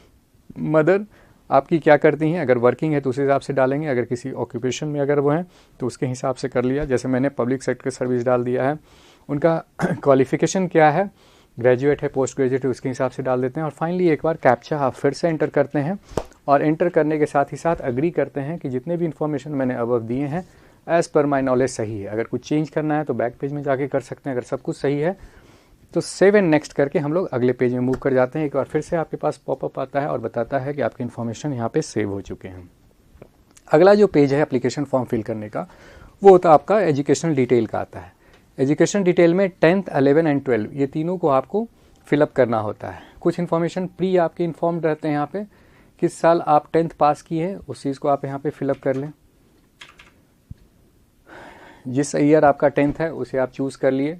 मदर आपकी क्या करती हैं, अगर वर्किंग है तो उस हिसाब से डालेंगे, अगर किसी ऑक्यूपेशन में अगर वो हैं तो उसके हिसाब से कर लिया। जैसे मैंने पब्लिक सेक्टर सर्विस डाल दिया है। उनका क्वालिफ़िकेशन क्या है, ग्रेजुएट है, पोस्ट ग्रेजुएट है, उसके हिसाब से डाल देते हैं। और फाइनली एक बार कैप्चा आप फिर से एंटर करते हैं और एंटर करने के साथ ही साथ अग्री करते हैं कि जितने भी इन्फॉर्मेशन मैंने अबव दिए हैं एज़ पर माई नॉलेज सही है। अगर कुछ चेंज करना है तो बैक पेज में जाके कर सकते हैं। अगर सब कुछ सही है तो सेव एंड नेक्स्ट करके हम लोग अगले पेज में मूव कर जाते हैं। एक बार फिर से आपके पास पॉपअप आता है और बताता है कि आपके इन्फॉर्मेशन यहाँ पे सेव हो चुके हैं। अगला जो पेज है एप्लीकेशन फॉर्म फिल करने का वो होता है आपका एजुकेशनल डिटेल का आता है। एजुकेशन डिटेल में 10th, 11 एंड 12 ये तीनों को आपको फिलअप करना होता है। कुछ इन्फॉर्मेशन प्री आपके इन्फॉर्म्ड रहते हैं यहाँ पे। किस साल आप 10th पास किए हैं उस चीज़ को आप यहाँ पे फिलअप कर लें। जिस ईयर आपका 10th है उसे आप चूज़ कर लिए।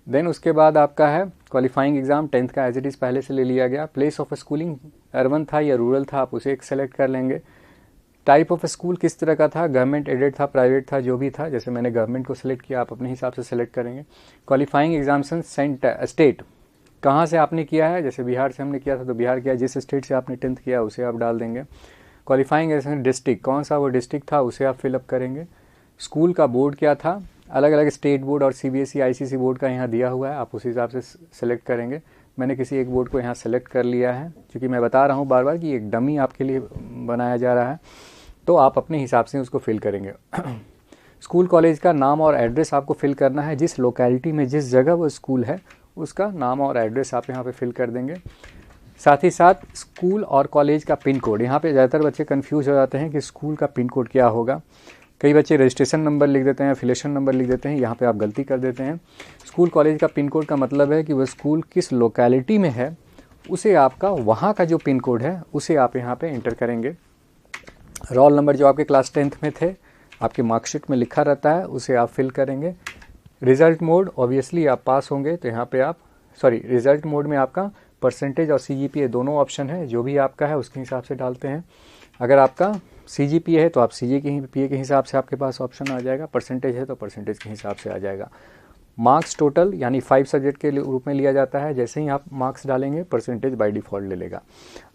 देन उसके बाद आपका है क्वालिफाइंग एग्जाम 10th का एज इट इज़ पहले से ले लिया गया। प्लेस ऑफ स्कूलिंग अर्बन था या रूरल था आप उसे एक सेलेक्ट कर लेंगे। टाइप ऑफ स्कूल किस तरह का था, गवर्नमेंट एडेड था, प्राइवेट था, जो भी था, जैसे मैंने गवर्नमेंट को सिलेक्ट किया आप अपने हिसाब से सेलेक्ट करेंगे। क्वालिफाइंग एग्जामिनेशन सेंटर स्टेट कहाँ से आपने किया है, जैसे बिहार से हमने किया था तो बिहार किया। जिस स्टेट से आपने 10th किया उसे आप डाल देंगे। क्वालिफाइंग एग्जामिनेशन डिस्ट्रिक्ट कौन सा वो डिस्ट्रिक्ट था उसे आप फिलअप करेंगे। स्कूल का बोर्ड क्या था, अलग अलग स्टेट बोर्ड और CBSE ICC बोर्ड का यहाँ दिया हुआ है, आप उस हिसाब से सेलेक्ट करेंगे। मैंने किसी एक बोर्ड को यहाँ सेलेक्ट कर लिया है क्योंकि मैं बता रहा हूँ बार बार कि एक डमी आपके लिए बनाया जा रहा है, तो आप अपने हिसाब से उसको फिल करेंगे। स्कूल कॉलेज का नाम और एड्रेस आपको फिल करना है। जिस लोकेलिटी में जिस जगह वो स्कूल है उसका नाम और एड्रेस आप यहाँ पे फिल कर देंगे। साथ ही साथ स्कूल और कॉलेज का पिन कोड, यहाँ पे ज़्यादातर बच्चे कंफ्यूज हो जाते हैं कि स्कूल का पिन कोड क्या होगा। कई बच्चे रजिस्ट्रेशन नंबर लिख देते हैं, एफिलिएशन नंबर लिख देते हैं, यहाँ पे आप गलती कर देते हैं। स्कूल कॉलेज का पिन कोड का मतलब है कि वह स्कूल किस लोकेलिटी में है उसे आपका वहाँ का जो पिन कोड है उसे आप यहाँ पे एंटर करेंगे। रोल नंबर जो आपके क्लास 10th में थे आपके मार्कशीट में लिखा रहता है उसे आप फिल करेंगे। रिज़ल्ट मोड ऑब्वियसली आप पास होंगे तो यहाँ पे आप रिज़ल्ट मोड में आपका परसेंटेज और CGPA दोनों ऑप्शन है, जो भी आपका है उसके हिसाब से डालते हैं। अगर आपका CGPA है तो आप CGPA के हिसाब से आपके पास ऑप्शन आ जाएगा, परसेंटेज है तो परसेंटेज के हिसाब से आ जाएगा। मार्क्स टोटल यानी 5 सब्जेक्ट के रूप में लिया जाता है। जैसे ही आप मार्क्स डालेंगे परसेंटेज बाय डिफ़ॉल्ट ले लेगा।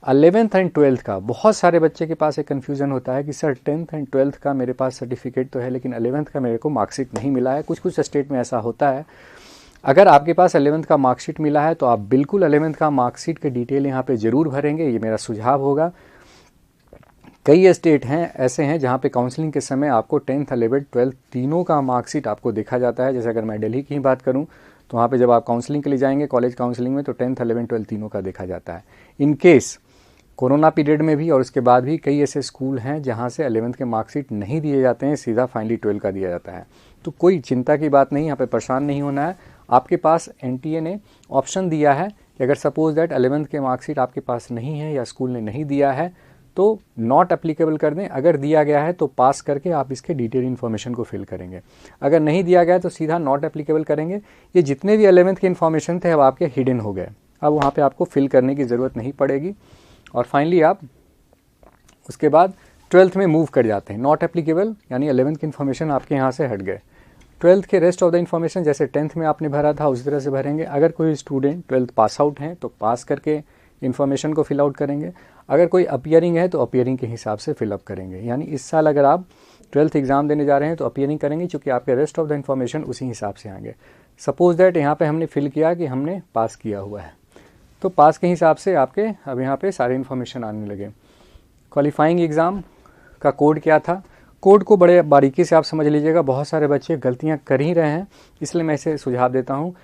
11th एंड 12th का बहुत सारे बच्चे के पास एक कन्फ्यूज़न होता है कि सर 10th एंड 12th का मेरे पास सर्टिफिकेट तो है लेकिन 11th का मेरे को मार्कशीट नहीं मिला है। कुछ कुछ स्टेट में ऐसा होता है। अगर आपके पास 11th का मार्कशीट मिला है तो आप बिल्कुल 11th का मार्कशीट के डिटेल यहाँ पे ज़रूर भरेंगे, ये मेरा सुझाव होगा। कई स्टेट हैं ऐसे हैं जहाँ पे काउंसलिंग के समय आपको 10th 11th 12th तीनों का मार्कशीट आपको देखा जाता है। जैसे अगर मैं दिल्ली की ही बात करूँ तो वहाँ पे जब आप काउंसलिंग के लिए जाएंगे कॉलेज काउंसलिंग में तो 10th 11th 12th तीनों का देखा जाता है। इन केस कोरोना पीरियड में भी और उसके बाद भी कई ऐसे स्कूल हैं जहाँ से 11th के मार्कशीट नहीं दिए जाते हैं, सीधा फाइनली 12th का दिया जाता है। तो कोई चिंता की बात नहीं, यहाँ पे परेशान नहीं होना है। आपके पास एनटीए ने ऑप्शन दिया है कि अगर सपोज दैट 11th के मार्कशीट आपके पास नहीं है या स्कूल ने नहीं दिया है तो नॉट एप्लीकेबल कर दें। अगर दिया गया है तो पास करके आप इसके डिटेल इन्फॉर्मेशन को फिल करेंगे। अगर नहीं दिया गया तो सीधा नॉट एप्लीकेबल करेंगे। ये जितने भी 11th के इन्फॉर्मेशन थे अब आपके हिडन हो गए, अब वहाँ पे आपको फिल करने की ज़रूरत नहीं पड़ेगी। और फाइनली आप उसके बाद 12th में मूव कर जाते हैं। नॉट एप्लीकेबल यानी 11th की इन्फॉर्मेशन आपके यहाँ से हट गए। 12th के रेस्ट ऑफ द इन्फॉर्मेशन जैसे 10th में आपने भरा था उसी तरह से भरेंगे। अगर कोई स्टूडेंट 12th पास आउट हैं तो पास करके इन्फॉर्मेशन को फिल आउट करेंगे। अगर कोई अपीयरिंग है तो अपीयरिंग के हिसाब से फिलअप करेंगे। यानी इस साल अगर आप 12th एग्जाम देने जा रहे हैं तो अपीयरिंग करेंगे, क्योंकि आपके रेस्ट ऑफ द इन्फॉर्मेशन उसी हिसाब से आएंगे। सपोज दैट यहाँ पे हमने फिल किया कि हमने पास किया हुआ है तो पास के हिसाब से आपके अब यहाँ पे सारे इन्फॉर्मेशन आने लगे। क्वालिफाइंग एग्ज़ाम का कोड क्या था, कोड को बड़े बारीकी से आप समझ लीजिएगा। बहुत सारे बच्चे गलतियाँ कर ही रहे हैं, इसलिए मैं इसे सुझाव देता हूँ।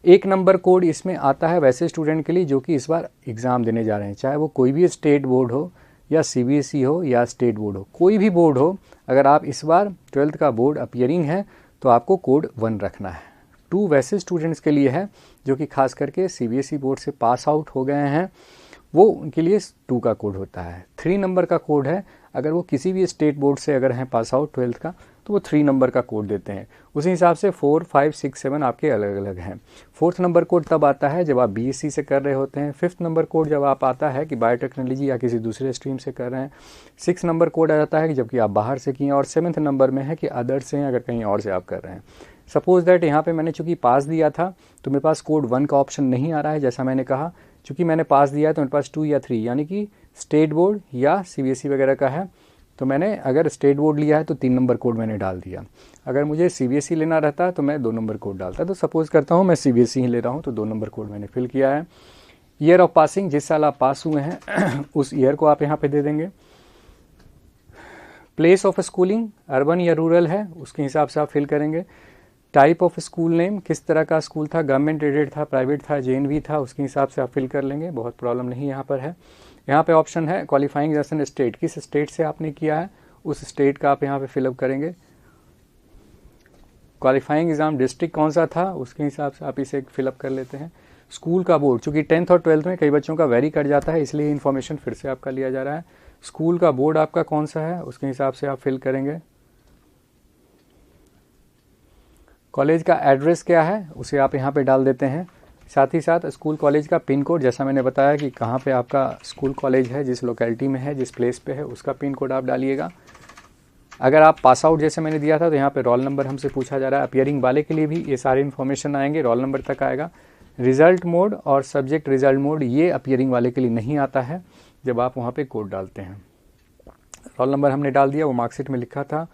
1 नंबर कोड इसमें आता है वैसे स्टूडेंट के लिए जो कि इस बार एग्ज़ाम देने जा रहे हैं, चाहे वो कोई भी स्टेट बोर्ड हो या सीबीएसई हो या स्टेट बोर्ड हो, कोई भी बोर्ड हो। अगर आप इस बार 12th का बोर्ड अपीयरिंग है तो आपको कोड 1 रखना है। 2 वैसे स्टूडेंट्स के लिए है जो कि खास करके सीबीएसई बोर्ड से पास आउट हो गए हैं, वो उनके लिए 2 का कोड होता है। 3 नंबर का कोड है अगर वो किसी भी स्टेट बोर्ड से अगर हैं पास आउट 12th का तो वो 3 नंबर का कोड देते हैं। उसी हिसाब से 4, 5, 6, 7 आपके अलग अलग हैं। 4th नंबर कोड तब आता है जब आप बीएससी से कर रहे होते हैं। 5th नंबर कोड जब आप आता है कि बायोटेक्नोलॉजी या किसी दूसरे स्ट्रीम से कर रहे हैं। 6 नंबर कोड आ जाता है कि जबकि आप बाहर से किए, और 7th नंबर में है कि अदर्स से हैं अगर कहीं और से आप कर रहे हैं। सपोज दैट यहाँ पे मैंने चूंकि पास दिया था तो मेरे पास कोड 1 का ऑप्शन नहीं आ रहा है। जैसा मैंने कहा चूंकि मैंने पास दिया है तो मेरे पास 2 या 3 यानी कि स्टेट बोर्ड या सीबीएसई वगैरह का है। तो मैंने अगर स्टेट बोर्ड लिया है तो 3 नंबर कोड मैंने डाल दिया। अगर मुझे सीबीएसई लेना रहता तो मैं 2 नंबर कोड डालता। तो सपोज करता हूँ मैं सीबीएसई ही ले रहा हूँ तो 2 नंबर कोड मैंने फिल किया है। ईयर ऑफ पासिंग, जिस साल आप पास हुए हैं उस ईयर को आप यहाँ पे दे देंगे। प्लेस ऑफ स्कूलिंग अर्बन या रूरल है उसके हिसाब से आप फिल करेंगे। टाइप ऑफ स्कूल नेम, किस तरह का स्कूल था, गवर्नमेंट एडेड था, प्राइवेट था, जेएनवी था, उसके हिसाब से आप फिल कर लेंगे। बहुत प्रॉब्लम नहीं यहाँ पर है। यहाँ पे ऑप्शन है क्वालिफाइंग एग्जामिनेशन स्टेट, किस स्टेट से आपने किया है उस स्टेट का आप यहाँ पे फिलअप करेंगे। क्वालिफाइंग एग्जाम डिस्ट्रिक्ट कौन सा था उसके हिसाब से आप इसे फिलअप कर लेते हैं। स्कूल का बोर्ड, चूंकि 10th और 12th में कई बच्चों का वेरी कर जाता है इसलिए इन्फॉर्मेशन फिर से आपका लिया जा रहा है। स्कूल का बोर्ड आपका कौन सा है उसके हिसाब से आप फिल करेंगे। कॉलेज का एड्रेस क्या है उसे आप यहाँ पे डाल देते हैं। साथ ही साथ स्कूल कॉलेज का पिन कोड, जैसा मैंने बताया कि कहाँ पे आपका स्कूल कॉलेज है, जिस लोकेलिटी में है, जिस प्लेस पे है, उसका पिन कोड आप डालिएगा। अगर आप पास आउट जैसे मैंने दिया था तो यहाँ पे रोल नंबर हमसे पूछा जा रहा है। अपीयरिंग वाले के लिए भी ये सारे इन्फॉर्मेशन आएंगे, रोल नंबर तक आएगा। रिजल्ट मोड और सब्जेक्ट रिजल्ट मोड ये अपीयरिंग वाले के लिए नहीं आता है जब आप वहाँ पे कोड डालते हैं। रोल नंबर हमने डाल दिया, वो मार्कशीट में लिखा था।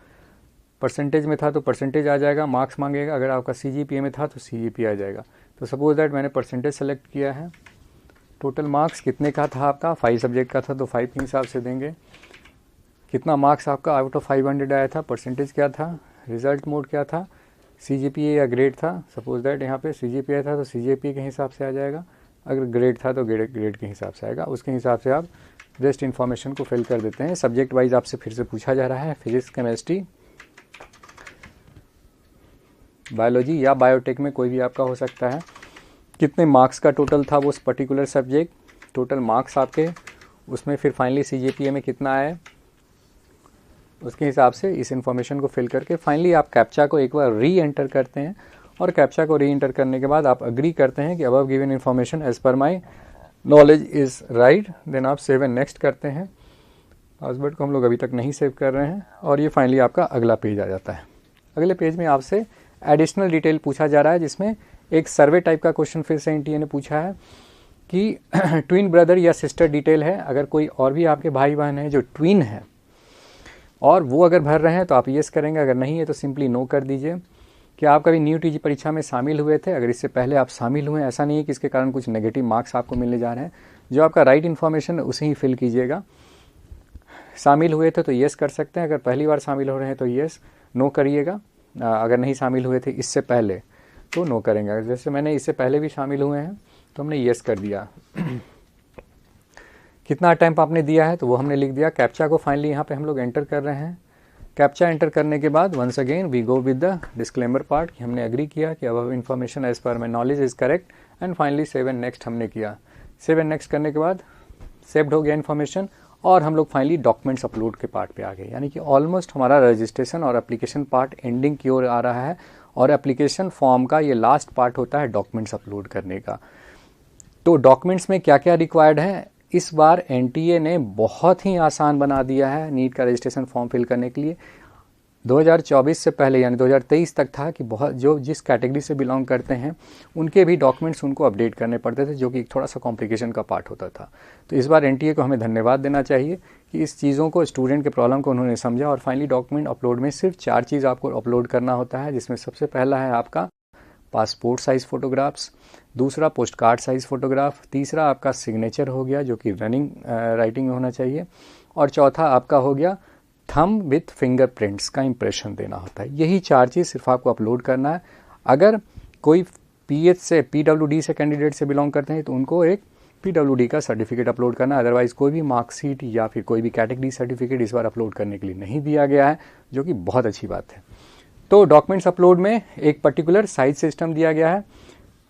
परसेंटेज में था तो परसेंटेज आ जाएगा, मार्क्स मांगेगा। अगर आपका सीजीपीए में था तो सीजीपीए आ जाएगा। तो सपोज दैट मैंने परसेंटेज सेलेक्ट किया है। टोटल मार्क्स कितने का था आपका, 5 सब्जेक्ट का था तो 5 के हिसाब से देंगे। कितना मार्क्स आपका आउट ऑफ 500 आया था, परसेंटेज क्या था, रिजल्ट मोड क्या था, सीजीपीए या ग्रेड था। सपोज दैट यहाँ पे सीजीपीए था तो सीजीपीए के हिसाब से आ जाएगा। अगर ग्रेड था तो ग्रेड के हिसाब से आएगा। उसके हिसाब से आप रेस्ट इन्फॉर्मेशन को फिल कर देते हैं। सब्जेक्ट वाइज आपसे फिर से पूछा जा रहा है, फिजिक्स, केमिस्ट्री, बायोलॉजी या बायोटेक में कोई भी आपका हो सकता है। कितने मार्क्स का टोटल था वो उस पर्टिकुलर सब्जेक्ट, टोटल मार्क्स आपके, उसमें फिर फाइनली सीजीपीए में कितना आया उसके हिसाब से इस इन्फॉर्मेशन को फिल करके फाइनली आप कैप्चा को एक बार री एंटर करते हैं। और कैप्चा को री एंटर करने के बाद आप अग्री करते हैं कि above given information as per my knowledge is right, then आप सेव एंड नेक्स्ट करते हैं। पासवर्ड को हम लोग अभी तक नहीं सेव कर रहे हैं और ये फाइनली आपका अगला पेज आ जाता है। अगले पेज में आपसे एडिशनल डिटेल पूछा जा रहा है, जिसमें एक सर्वे टाइप का क्वेश्चन फिर से एनटीए ने पूछा है कि ट्विन ब्रदर या सिस्टर डिटेल है, अगर कोई और भी आपके भाई बहन हैं जो ट्विन है और वो अगर भर रहे हैं तो आप यस करेंगे, अगर नहीं है तो सिंपली नो कर दीजिए। कि आप कभी न्यू टीजी परीक्षा में शामिल हुए थे, अगर इससे पहले आप शामिल हुए, ऐसा नहीं है कि इसके कारण कुछ नेगेटिव मार्क्स आपको मिलने जा रहे हैं। जो आपका राइट इन्फॉर्मेशन है उसे ही फिल कीजिएगा। शामिल हुए थे तो यस कर सकते हैं, अगर पहली बार शामिल हो रहे हैं तो यस, नो करिएगा। अगर नहीं शामिल हुए थे इससे पहले तो नो करेंगे। जैसे मैंने इससे पहले भी शामिल हुए हैं तो हमने यस कर दिया। कितना अटैम्प्ट आपने दिया है तो वो हमने लिख दिया। कैप्चा को फाइनली यहाँ पे हम लोग एंटर कर रहे हैं। कैप्चा एंटर करने के बाद once again we go with the disclaimer part कि हमने एग्री किया कि अब information as per my knowledge is correct, and finally save and next हमने किया। सेव एंड नेक्स्ट करने के बाद सेव्ड हो गया इन्फॉर्मेशन, और हम लोग फाइनली डॉक्यूमेंट्स अपलोड के पार्ट पे आ गए। यानी कि ऑलमोस्ट हमारा रजिस्ट्रेशन और एप्लीकेशन पार्ट एंडिंग की ओर आ रहा है, और एप्लीकेशन फॉर्म का ये लास्ट पार्ट होता है डॉक्यूमेंट्स अपलोड करने का। तो डॉक्यूमेंट्स में क्या क्या रिक्वायर्ड है, इस बार एनटीए ने बहुत ही आसान बना दिया है नीट का रजिस्ट्रेशन फॉर्म फिल करने के लिए। 2024 से पहले यानी 2023 तक था कि बहुत जो जिस कैटेगरी से बिलोंग करते हैं उनके भी डॉक्यूमेंट्स उनको अपडेट करने पड़ते थे, जो कि थोड़ा सा कॉम्प्लिकेशन का पार्ट होता था। तो इस बार एनटीए को हमें धन्यवाद देना चाहिए कि इस चीज़ों को, स्टूडेंट के प्रॉब्लम को उन्होंने समझा, और फाइनली डॉक्यूमेंट अपलोड में सिर्फ 4 चीज़ आपको अपलोड करना होता है, जिसमें सबसे पहला है आपका पासपोर्ट साइज़ फ़ोटोग्राफ्स, दूसरा पोस्ट कार्ड साइज़ फ़ोटोग्राफ, तीसरा आपका सिग्नेचर हो गया जो कि रनिंग राइटिंग में होना चाहिए, और चौथा आपका हो गया थंब विथ फिंगरप्रिंट्स का इंप्रेशन देना होता है। यही 4 चीज़ सिर्फ आपको अपलोड करना है। अगर कोई पीएच से पीडब्ल्यूडी से कैंडिडेट से बिलोंग करते हैं तो उनको एक पीडब्ल्यूडी का सर्टिफिकेट अपलोड करना है। अदरवाइज़ कोई भी मार्कशीट या फिर कोई भी कैटेगरी सर्टिफिकेट इस बार अपलोड करने के लिए नहीं दिया गया है, जो कि बहुत अच्छी बात है। तो डॉक्यूमेंट्स अपलोड में एक पर्टिकुलर साइज सिस्टम दिया गया है।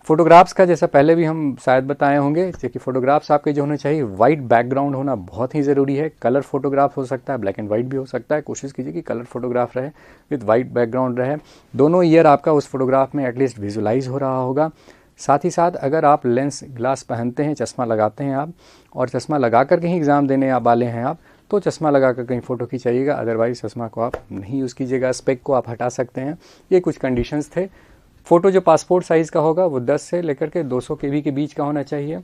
फोटोग्राफ्स का जैसा पहले भी हम शायद बताए होंगे कि फोटोग्राफ्स आपके जो होने चाहिए वाइट बैकग्राउंड होना बहुत ही ज़रूरी है। कलर फोटोग्राफ हो सकता है, ब्लैक एंड वाइट भी हो सकता है, कोशिश कीजिए कि कलर फोटोग्राफ रहे विद वाइट बैकग्राउंड रहे। दोनों ईयर आपका उस फोटोग्राफ में एटलीस्ट विजुलाइज हो रहा होगा। साथ ही साथ अगर आप लेंस ग्लास पहनते हैं, चश्मा लगाते हैं आप, और चश्मा लगा कर कहीं एग्ज़ाम देने वाले हैं आप, तो चश्मा लगा कर कहीं फ़ोटो खिंचाइएगा। अदरवाइज चश्मा को आप नहीं यूज़ कीजिएगा, स्पेक को आप हटा सकते हैं। ये कुछ कंडीशंस थे। फ़ोटो जो पासपोर्ट साइज़ का होगा वो 10 से लेकर के 200 केबी के बीच का होना चाहिए।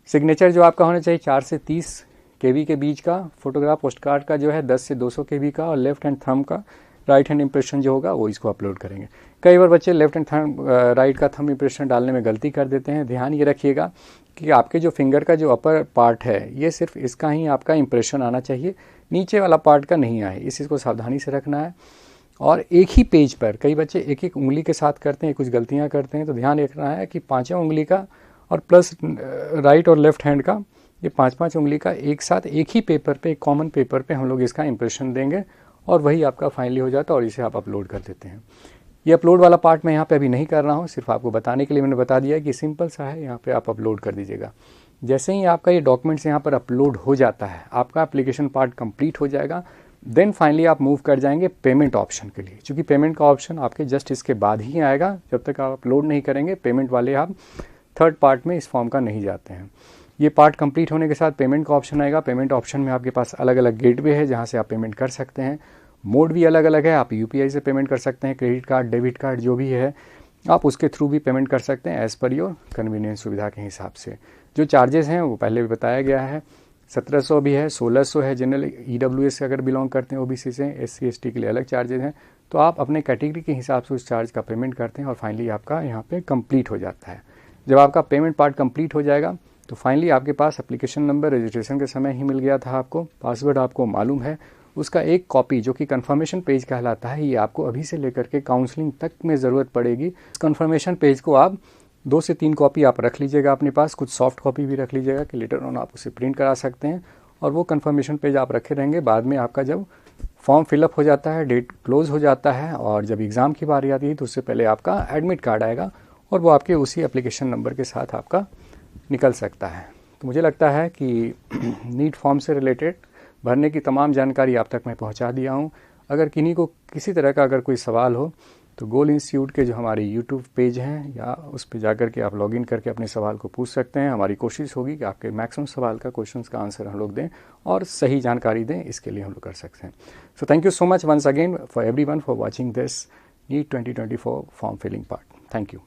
सिग्नेचर जो आपका होना चाहिए 4 से 30 केबी के बीच का। फोटोग्राफ पोस्ट कार्ड का जो है 10 से 200 केबी का, और लेफ्ट हैंड थंब का राइट हैंड इंप्रेशन जो होगा वो इसको अपलोड करेंगे। कई बार बच्चे लेफ्ट हैंड थंब राइट का थंब इंप्रेशन डालने में गलती कर देते हैं। ध्यान ये रखिएगा कि आपके जो फिंगर का जो अपर पार्ट है ये सिर्फ इसका ही आपका इंप्रेशन आना चाहिए, नीचे वाला पार्ट का नहीं आए। इस चीज़ को सावधानी से रखना है। और एक ही पेज पर कई बच्चे एक एक उंगली के साथ करते हैं, कुछ गलतियां करते हैं, तो ध्यान रखना है कि 5 उंगली का और प्लस राइट और लेफ्ट हैंड का, ये 5 उंगली का एक साथ एक ही पेपर पे, एक कॉमन पेपर पे हम लोग इसका इंप्रेशन देंगे, और वही आपका फाइनली हो जाता है और इसे आप अपलोड कर देते हैं। ये अपलोड वाला पार्ट मैं यहाँ पे अभी नहीं कर रहा हूँ, सिर्फ आपको बताने के लिए मैंने बता दिया कि सिंपल सा है, यहाँ पे आप अपलोड कर दीजिएगा। जैसे ही आपका ये डॉक्यूमेंट्स यहाँ पर अपलोड हो जाता है, आपका एप्लीकेशन पार्ट कंप्लीट हो जाएगा। देन फाइनली आप मूव कर जाएंगे पेमेंट ऑप्शन के लिए, क्योंकि पेमेंट का ऑप्शन आपके जस्ट इसके बाद ही आएगा। जब तक आप अपलोड नहीं करेंगे पेमेंट वाले, आप थर्ड पार्ट में इस फॉर्म का नहीं जाते हैं। ये पार्ट कंप्लीट होने के साथ पेमेंट का ऑप्शन आएगा। पेमेंट ऑप्शन में आपके पास अलग अलग गेटवे है जहाँ से आप पेमेंट कर सकते हैं। मोड भी अलग अलग है, आप यूपीआई से पेमेंट कर सकते हैं, क्रेडिट कार्ड, डेबिट कार्ड जो भी है आप उसके थ्रू भी पेमेंट कर सकते हैं एज़ पर योर कन्वीनियंस, सुविधा के हिसाब से। जो चार्जेस हैं वो पहले भी बताया गया है, 1700 भी है, 1600 है। जनरल ईडब्ल्यूएस से अगर बिलोंग करते हैं ओबीसी से, एससी एसटी के लिए अलग चार्जेस हैं। तो आप अपने कैटेगरी के हिसाब से उस चार्ज का पेमेंट करते हैं और फाइनली आपका यहाँ पे कंप्लीट हो जाता है। जब आपका पेमेंट पार्ट कंप्लीट हो जाएगा तो फाइनली आपके पास एप्लीकेशन नंबर रजिस्ट्रेशन के समय ही मिल गया था आपको, पासवर्ड आपको मालूम है, उसका एक कॉपी जो कि कन्फर्मेशन पेज कहलाता है, ये आपको अभी से लेकर के काउंसलिंग तक में ज़रूरत पड़ेगी। इस कन्फर्मेशन पेज को आप 2 से 3 कॉपी आप रख लीजिएगा अपने पास, कुछ सॉफ्ट कॉपी भी रख लीजिएगा कि लेटर ऑन आप उसे प्रिंट करा सकते हैं, और वो कन्फर्मेशन पेज आप रखे रहेंगे। बाद में आपका जब फॉर्म फिलअप हो जाता है, डेट क्लोज हो जाता है, और जब एग्ज़ाम की बारी आती है तो उससे पहले आपका एडमिट कार्ड आएगा, और वो आपके उसी एप्लीकेशन नंबर के साथ आपका निकल सकता है। तो मुझे लगता है कि नीट फॉर्म से रिलेटेड भरने की तमाम जानकारी आप तक मैं पहुंचा दिया हूं। अगर किन्हीं को किसी तरह का अगर कोई सवाल हो तो गोल इंस्टीट्यूट के जो हमारे यूट्यूब पेज हैं या उस पर जाकर के आप लॉगिन करके अपने सवाल को पूछ सकते हैं। हमारी कोशिश होगी कि आपके मैक्सिमम सवाल का क्वेश्चंस का आंसर हम लोग दें और सही जानकारी दें, इसके लिए हम लोग कर सकते हैं। So thank you so much once again for everyone for watching this NEET 2024 form filling part. Thank you.